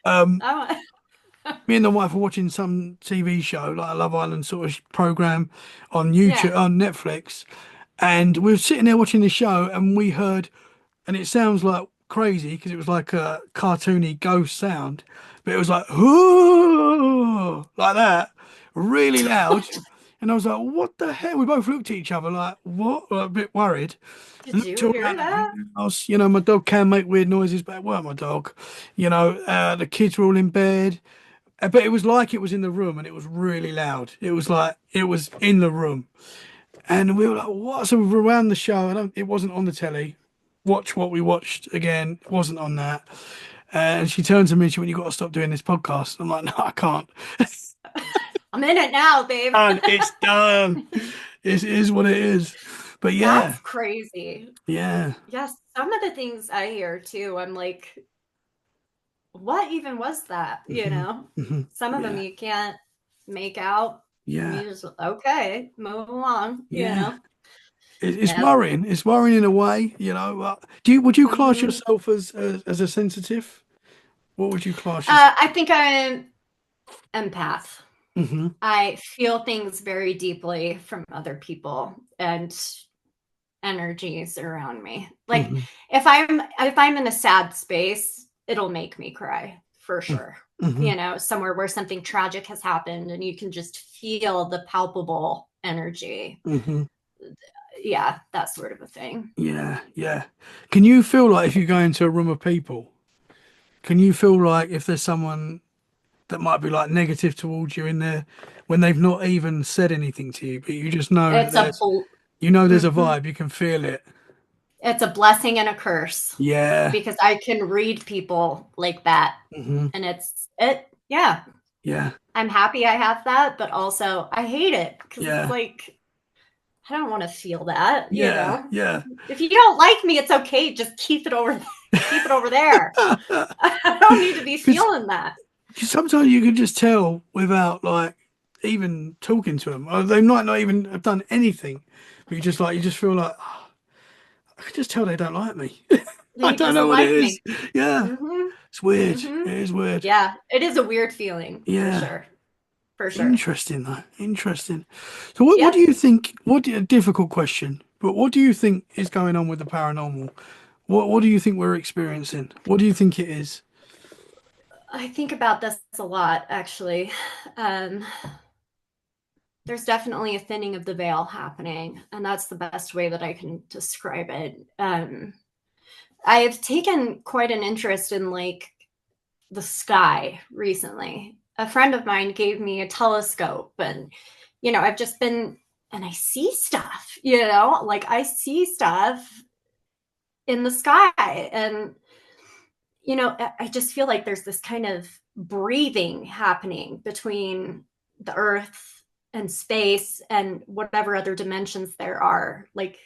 Me and the wife were watching some TV show, like a Love Island sort of program on YouTube, on Netflix. And we were sitting there watching the show and we heard, and it sounds like crazy because it was like a cartoony ghost sound, but it was like, "Ooh," like that, really loud. And I was like, what the hell? We both looked at each other like, what? Like, a bit worried. Did you hear that? You know, my dog can make weird noises, but it weren't my dog. You know, the kids were all in bed. But it was like it was in the room and it was really loud. It was like it was in the room. And we were like, what? So we were around the show. And it wasn't on the telly. Watch what we watched again. It wasn't on that. And she turned to me and she went, you got to stop doing this podcast. I'm like, no, I can't. I'm in it now, babe. And it's done. It is what it is. But yeah. That's crazy. Yeah. Yes. Some of the things I hear too, I'm like, what even was that? You know, some of them you can't make out. Yeah. You just, okay, move along. You know, it's worrying. It's worrying in a way. You know, would you class yourself as a sensitive? What would you class yourself? I think I'm empath. Mm-hmm. I feel things very deeply from other people and energies around me. Like Mm-hmm. if I'm in a sad space, it'll make me cry for sure. Mm-hmm. Somewhere where something tragic has happened and you can just feel the palpable energy. Mm-hmm. Yeah, that sort of a thing. Yeah, yeah. Can you feel like if you go into a room of people, can you feel like if there's someone that might be like negative towards you in there when they've not even said anything to you, but you just know that It's a there's a mhm. vibe, you can feel it. It's a blessing and a curse Yeah. because I can read people like that. Hmm. And yeah. Yeah. I'm happy I have that, but also I hate it because it's Yeah. like I don't want to feel that, Yeah. Yeah. If you don't like me, it's okay. Just keep it over there. I don't need to be Because feeling that. sometimes you can just tell without like even talking to them, or they might not even have done anything, but you just feel like "Oh, I can just tell they don't like me. I He don't know doesn't what it like is. me. Yeah, Mm-hmm. it's weird. Mm-hmm. It is weird. Yeah, it is a weird feeling for Yeah, sure. For sure. interesting though. Interesting. So, what do Yep. you think? A difficult question, but what do you think is going on with the paranormal? What do you think we're experiencing? What do you think it is? I think about this a lot, actually. Um, there's definitely a thinning of the veil happening, and that's the best way that I can describe it. I've taken quite an interest in like the sky recently. A friend of mine gave me a telescope, and I've just been and I see stuff, like I see stuff in the sky, and I just feel like there's this kind of breathing happening between the earth and space and whatever other dimensions there are. Like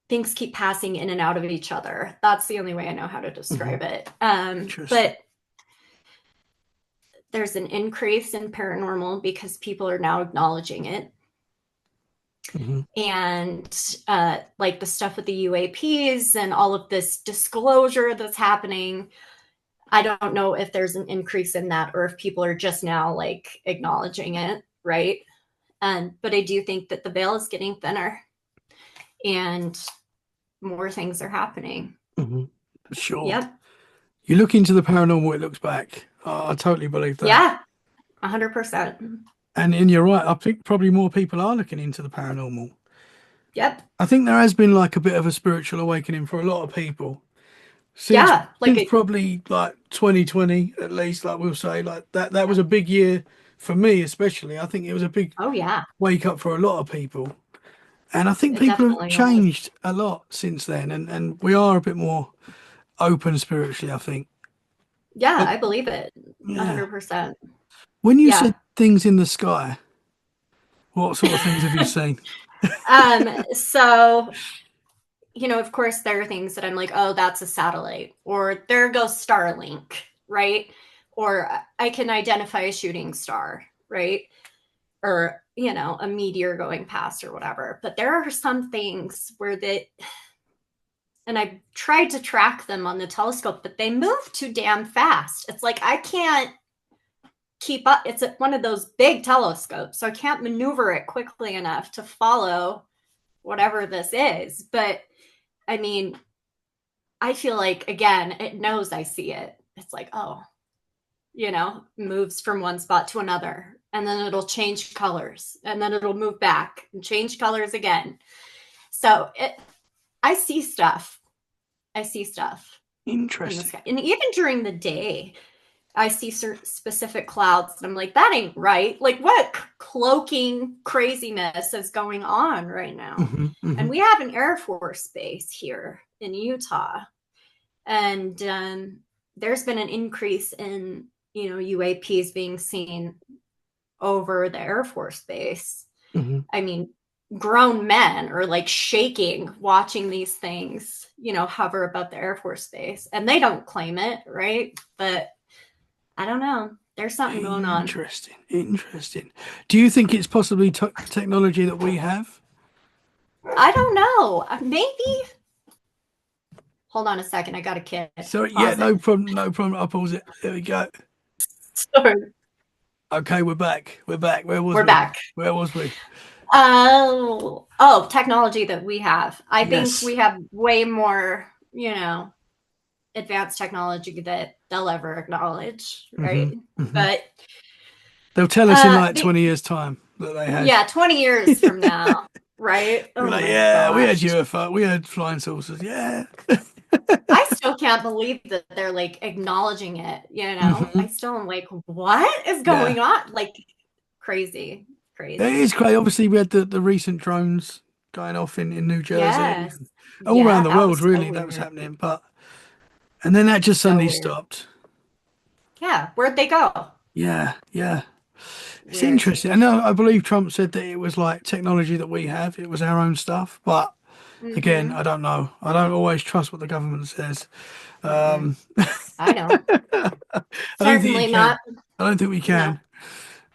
things keep passing in and out of each other. That's the only way I know how to Hmm. describe it. Interesting. But there's an increase in paranormal because people are now acknowledging it. Hmm. And like the stuff with the UAPs and all of this disclosure that's happening, I don't know if there's an increase in that or if people are just now like acknowledging it, right? But I do think that the veil is getting thinner and more things are happening. Hmm. For sure. Yep. You look into the paranormal, it looks back. I totally believe that. Yeah. 100%. And you're right. I think probably more people are looking into the paranormal. Yep. I think there has been like a bit of a spiritual awakening for a lot of people since Yeah. probably like 2020 at least. Like we'll say, like that was a big year for me, especially. I think it was a big Oh, yeah. wake up for a lot of people, and I think It people have definitely was. changed a lot since then, and we are a bit more open spiritually, I think. Yeah. But I believe it. yeah, 100%. when you Yeah. said things in the sky, what sort of things have you seen? So of course, there are things that I'm like, oh, that's a satellite, or there goes Starlink, right? Or I can identify a shooting star, right? Or, a meteor going past or whatever. But there are some things and I've tried to track them on the telescope, but they move too damn fast. It's like I can't keep up. It's one of those big telescopes, so I can't maneuver it quickly enough to follow whatever this is. But I mean, I feel like again, it knows I see it. It's like, oh, moves from one spot to another, and then it'll change colors, and then it'll move back and change colors again. So I see stuff. I see stuff in the Interesting. sky, and even during the day, I see certain specific clouds, and I'm like, that ain't right. Like, what cloaking craziness is going on right now? Hmm. And Hmm. we have an Air Force base here in Utah, and there's been an increase in UAPs being seen over the Air Force base. Hmm. I mean, grown men are like shaking watching these things hover above the Air Force base, and they don't claim it, right? But I don't know, there's something going on. Interesting. Interesting. Do you think it's possibly technology that we have? I don't know, maybe. Hold on a second, I got a kid. Sorry, yeah, Pause it. no problem, no problem. I'll pause it. There we go. Sorry. Okay, we're back. We're back. Where was We're we? back. Where was we? Technology that we have. I think Yes. we have way more, advanced technology that they'll ever acknowledge, hmm right? hmm But They'll tell us in like the 20 years' time that they had. yeah, 20 years from now, right? We're Oh like, my yeah, we had gosh. UFO, we had flying saucers. Yeah. I still can't believe that they're like acknowledging it. I hmm still am like, what is Yeah. going on? Like crazy, It crazy. is crazy. Obviously, we had the recent drones going off in New Jersey Yes. and all around Yeah, the that world, was so really, that was weird. happening. And then that just So suddenly weird. stopped. Yeah, where'd they go? Yeah. Yeah. It's Weird. interesting. And I believe Trump said that it was like technology that we have, it was our own stuff. But again, Mm-hmm. I don't know. I don't always trust what the government says. Mm-mm. Um, I don't. I don't think you Certainly can. not. I don't think we No. can.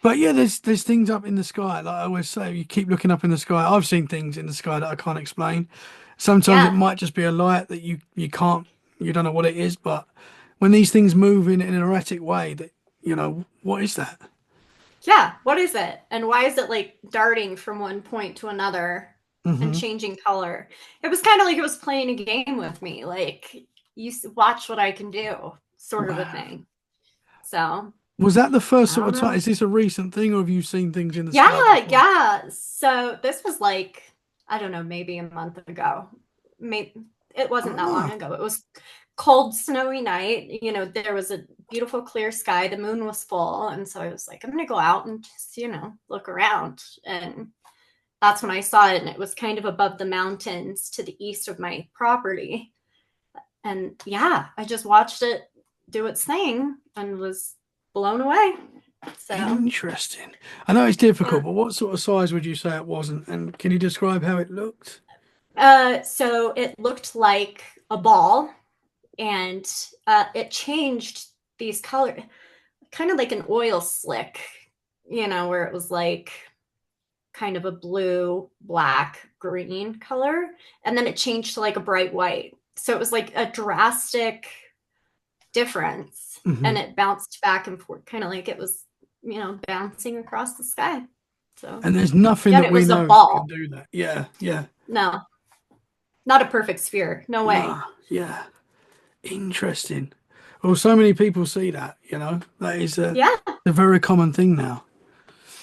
But yeah, there's things up in the sky. Like I always say, you keep looking up in the sky. I've seen things in the sky that I can't explain. Sometimes it Yeah. might just be a light that you don't know what it is. But when these things move in an erratic way, that what is that? Yeah. What is it? And why is it like darting from one point to another and hmm changing color? It was kind of like it was playing a game with me. Like, watch what I can do, sort of a Wow. thing. So, Was that the first I sort don't of time? know. Is this a recent thing, or have you seen things in the sky Yeah. before? Yeah. So, this was like, I don't know, maybe a month ago. Maybe it wasn't that long Oh, ago. It was cold, snowy night. There was a beautiful, clear sky. The moon was full. And so I was like, I'm going to go out and just, look around. And that's when I saw it. And it was kind of above the mountains to the east of my property. And yeah, I just watched it do its thing and was blown away. So, interesting. I know it's difficult, yeah. but what sort of size would you say it wasn't? And can you describe how it looked? So it looked like a ball and it changed these colors, kind of like an oil slick, where it was like kind of a blue, black, green color. And then it changed to like a bright white. So it was like a drastic difference. hmm And it bounced back and forth, kind of like it was, bouncing across the sky. So, And there's nothing yeah, and that it we was a know that can ball. do that. Yeah, yeah. No, not a perfect sphere. No way. No, yeah. Interesting. Well, so many people see that, that is Yeah. a very common thing now.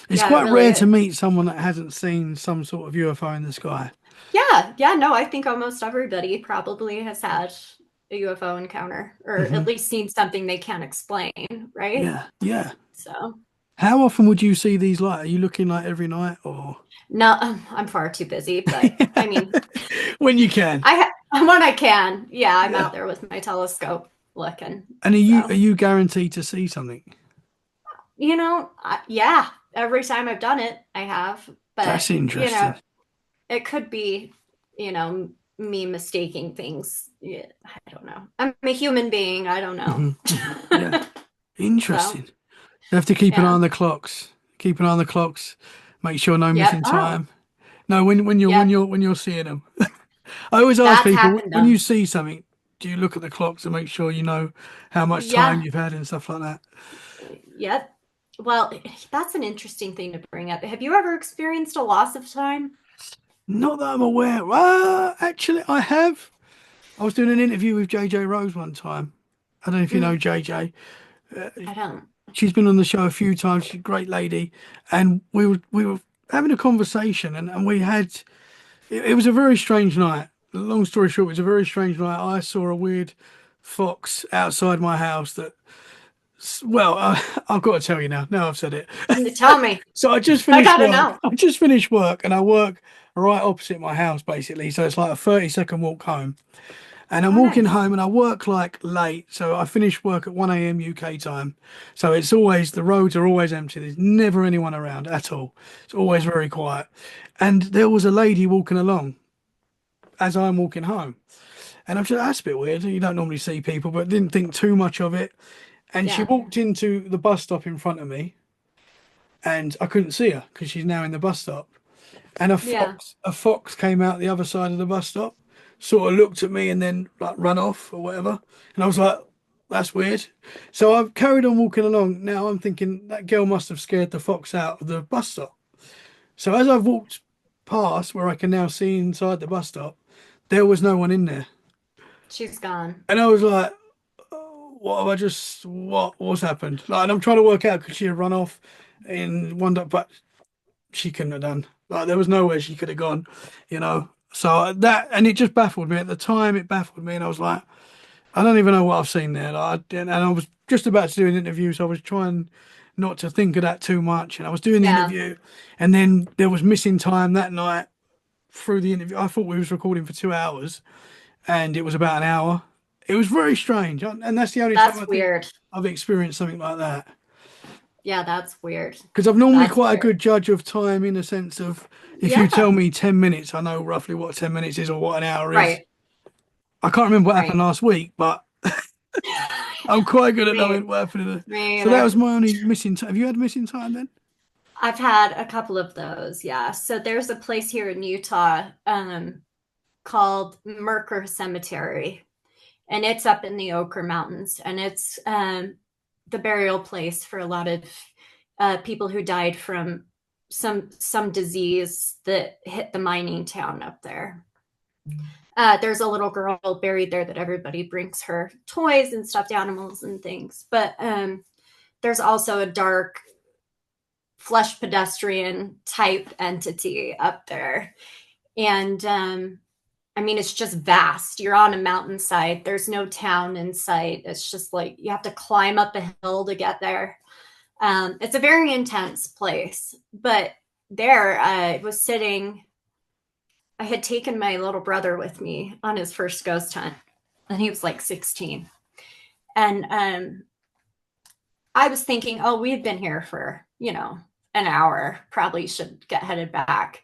It's Yeah, it quite really rare to is. meet someone that hasn't seen some sort of UFO in the sky. Yeah. Yeah. No, I think almost everybody probably has had a UFO encounter or hmm at least seen something they can't explain. Right. Yeah, yeah. So, How often would you see these light? Are you looking like every night or no, I'm far too busy, but I mean, when you can? when I can, yeah, I'm Yeah. out there with my telescope looking. And are So, you guaranteed to see something? yeah, every time I've done it, I have. But, That's interesting. it could be, me mistaking things. Yeah, I don't know. I'm a human being. I don't know. Yeah. So, Interesting. You have to keep an eye yeah. on the clocks. Keep an eye on the clocks. Make sure no Yep. missing Oh, time. No, yep. when you're seeing them. I always ask That's people happened when though. you see something, do you look at the clocks to make sure you know how much time Yeah. you've had and stuff like that? Yep. Well, that's an interesting thing to bring up. Have you ever experienced a loss of time? Not that I'm aware. Actually, I have. I was doing an interview with JJ Rose one time. I don't know if you know Mm, JJ. I don't. She's been on the show a few times. She's a great lady, and we were having a conversation, and we had. It was a very strange night. Long story short, it was a very strange night. I saw a weird fox outside my house that, well, I've got to tell you now. Now I've said it. Tell me. So I just I finished gotta work. know. I just finished work and I work right opposite my house, basically. So it's like a 30-second walk home. And I'm Oh, walking nice. home and I work like late. So I finish work at 1 a.m. UK time. So it's always, the roads are always empty. There's never anyone around at all. It's always Yeah. very quiet. And there was a lady walking along as I'm walking home. And I'm just, that's a bit weird. You don't normally see people, but didn't think too much of it. And she Yeah. walked into the bus stop in front of me and I couldn't see her because she's now in the bus stop. And Yeah. a fox came out the other side of the bus stop, sort of looked at me and then like run off or whatever. And I was like, that's weird. So I've carried on walking along. Now I'm thinking that girl must have scared the fox out of the bus stop. So as I've walked past where I can now see inside the bus stop, there was no one in there. She's gone. And I was like, "Oh, what have I just, what's happened?" Like, and I'm trying to work out, could she have run off in one, but she couldn't have done. Like, there was nowhere she could have gone, you know. So that, and it just baffled me at the time. It baffled me, and I was like, I don't even know what I've seen there. Like, and I was just about to do an interview, so I was trying not to think of that too much. And I was doing the Yeah, interview, and then there was missing time that night through the interview. I thought we was recording for 2 hours, and it was about an hour. It was very strange, and that's the only time I that's think weird. I've experienced something like that. Yeah, that's weird. Because I'm normally That's quite a weird. good judge of time in a sense of if you tell Yeah, me 10 minutes, I know roughly what 10 minutes is or what an hour is. right, I can't remember what happened right. last week, but I'm quite good at Me, knowing what happened. me So that either. was my only missing time. Have you had missing time then? I've had a couple of those, yeah. So there's a place here in Utah called Merker Cemetery, and it's up in the Ochre Mountains, and it's the burial place for a lot of people who died from some disease that hit the mining town up there. There's a little girl buried there that everybody brings her toys and stuffed animals and things, but there's also a dark flesh pedestrian type entity up there. And I mean, it's just vast. You're on a mountainside. There's no town in sight. It's just like you have to climb up a hill to get there. It's a very intense place. But there, I was sitting. I had taken my little brother with me on his first ghost hunt, and he was like 16. And I was thinking, oh, we've been here for, an hour. Probably should get headed back.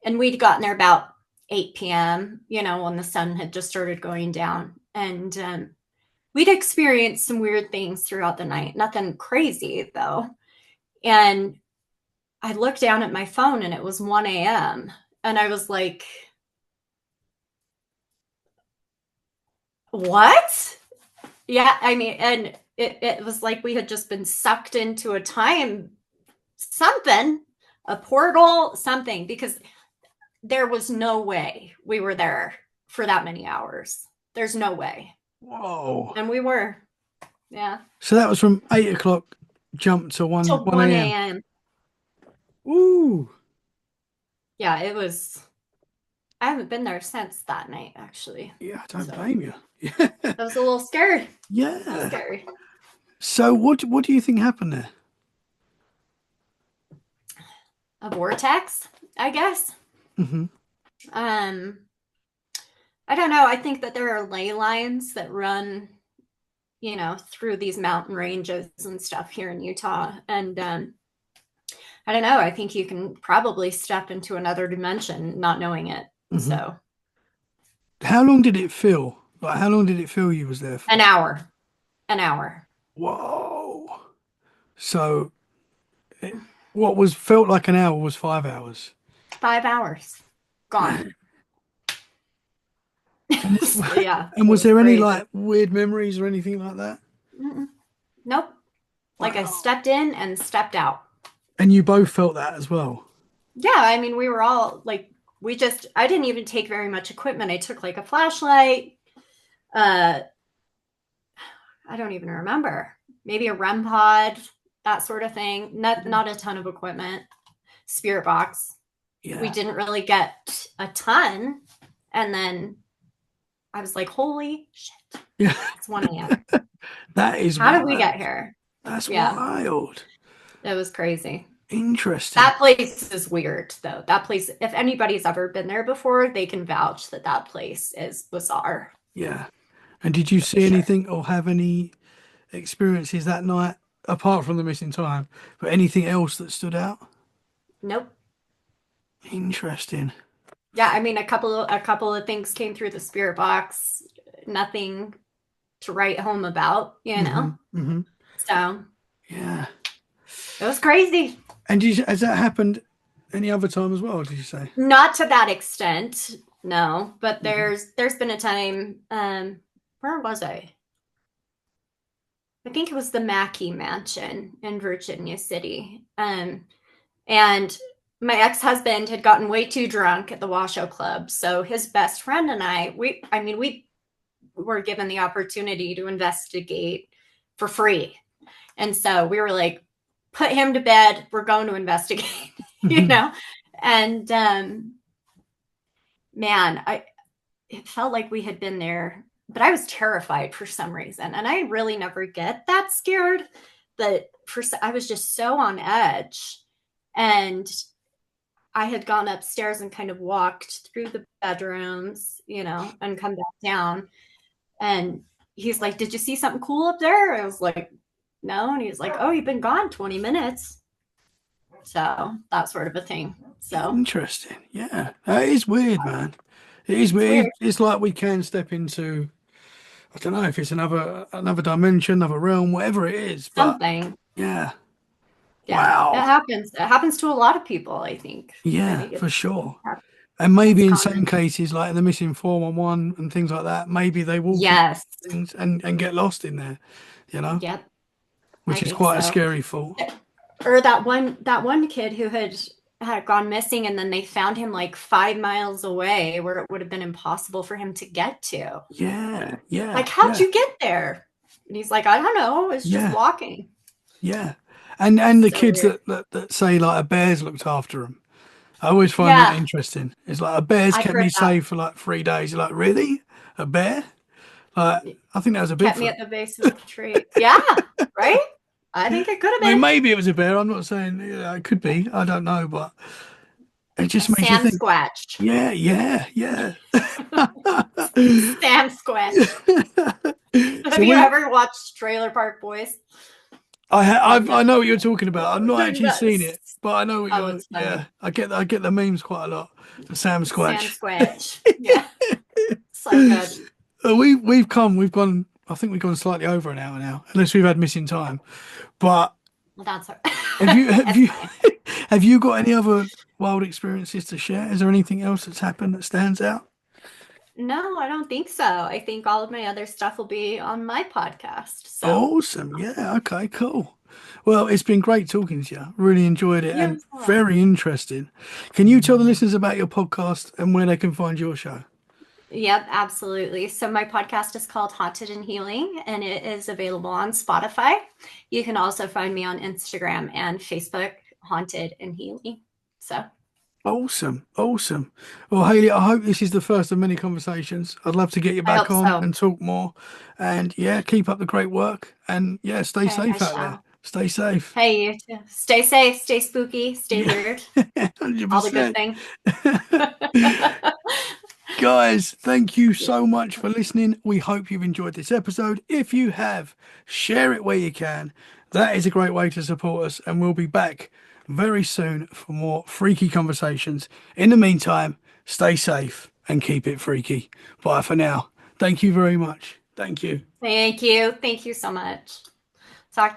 And we'd gotten there about 8 p.m., when the sun had just started going down. And we'd experienced some weird things throughout the night. Nothing crazy, though. And I looked down at my phone and it was 1 a.m. And I was like, what? Yeah, I mean, and it was like we had just been sucked into a time, something, a portal, something, because there was no way we were there for that many hours. There's no way. Whoa. And we were, yeah, So that was from 8 o'clock jump to 1, till 1 1 a.m. a.m. Ooh. Yeah, it was. I haven't been there since that night, actually. Yeah, I don't So blame you. Yeah. that was a little scary. A little Yeah. scary. So what do you think happened there? A vortex, I guess. Hmm. Um, I don't know. I think that there are ley lines that run, through these mountain ranges and stuff here in Utah. And I don't know. I think you can probably step into another dimension not knowing it. Hmm. So How long did it feel? Like, how long did it feel you was there an for? hour, an hour, Whoa. So it, what was felt like an hour was 5 hours. 5 hours gone. Man. And, Yeah, and it was was there any crazy. like weird memories or anything like that? Mm-mm. Nope. Like I Wow. stepped in and stepped out. And you both felt that as well. Yeah, I mean, we were all like, I didn't even take very much equipment. I took like a flashlight. Uh, I don't even remember. Maybe a REM pod, that sort of thing. Not a ton of equipment. Spirit box. We Yeah. didn't really get a ton. And then I was like, holy shit, Yeah. it's 1 a.m. That is How did we wild. get here? That's Yeah, wild. it was crazy. Interesting. That place is weird, though. That place, if anybody's ever been there before, they can vouch that that place is bizarre Yeah. And did you for see sure. anything or have any experiences that night apart from the missing time, but anything else that stood out? Nope. Interesting. Yeah, I mean, a couple of things came through the spirit box. Nothing to write home about, Hmm. Hmm. So Yeah. it was crazy. And has that happened any other time as well, did you say? Not to that extent, no. But Hmm. there's been a time. Where was I? I think it was the Mackey Mansion in Virginia City. And my ex-husband had gotten way too drunk at the Washoe Club. So his best friend and we were given the opportunity to investigate for free. And so we were like, put him to bed. We're going to investigate, you know? And man, it felt like we had been there, but I was terrified for some reason. And I really never get that scared, but I was just so on edge. And I had gone upstairs and kind of walked through the bedrooms, and come back down. And he's like, "Did you see something cool up there?" I was like, "No." And he's like, "Oh, you've been gone 20 minutes." So that sort of a thing. So Interesting. Yeah. It is weird, man. It is it's weird. weird. It's like we can step into, I don't know if it's another dimension, another realm, whatever it is. But Something. yeah. Yeah. It Wow. happens. It happens to a lot of people, I think. I Yeah, think for sure. it's And maybe in some common. cases, like the missing 411 and things like that, maybe they walk into Yes. things and get lost in there, you know, Yep. I which is think quite a so. scary thought. Or that one kid who had gone missing, and then they found him like 5 miles away where it would have been impossible for him to get to. Yeah, yeah, Like, how'd yeah, you get there? And he's like, I don't know. It's just yeah, walking. yeah. And the So kids weird. that say like a bear's looked after them. I always find that Yeah, interesting. It's like a bear's I've kept heard me that. safe for like 3 days. You're like, really? A bear? Like, I think that was a Kept me Bigfoot. at the base of the tree. Yeah, right? I think it could have I mean, been. maybe it was a bear. I'm not saying it could be. I don't know, but it A just makes you Sam think. Squatch. Yeah, yeah, yeah. Sam Squatch. So Have you ever watched Trailer Park Boys on I know what you're Netflix? talking about. I've not actually seen it, That's, but I know what oh, you're. it's Yeah, funny. I get the memes quite a lot. The Sam Sam Squatch. Squatch. Yeah, so good. We've gone. I think we've gone slightly over an hour now, unless we've had missing time. But Well, that's have that's you fine. have you got any other wild experiences to share? Is there anything else that's happened that stands out? No, I don't think so. I think all of my other stuff will be on my podcast. So Awesome. Yeah. Okay. Cool. Well, it's been great talking to you. Really enjoyed it you and as well. very interesting. Can you tell the listeners about your podcast and where they can find your show? Yep, absolutely. So my podcast is called Haunted and Healing, and it is available on Spotify. You can also find me on Instagram and Facebook, Haunted and Healing. So Awesome. Awesome. Well, Hailey, I hope this is the first of many conversations. I'd love to get you I back hope on so. and talk more. And yeah, keep up the great work. And yeah, stay Okay, I safe out there. shall. Stay safe. Hey, you too. Stay safe, stay spooky, stay Yeah, weird. All the good 100%. things. Guys, thank you so much for listening. We hope you've enjoyed this episode. If you have, share it where you can. That is a great way to support us, and we'll be back very soon for more freaky conversations. In the meantime, stay safe and keep it freaky. Bye for now. Thank you very much. Thank you. Thank you. Thank you so much. Talk to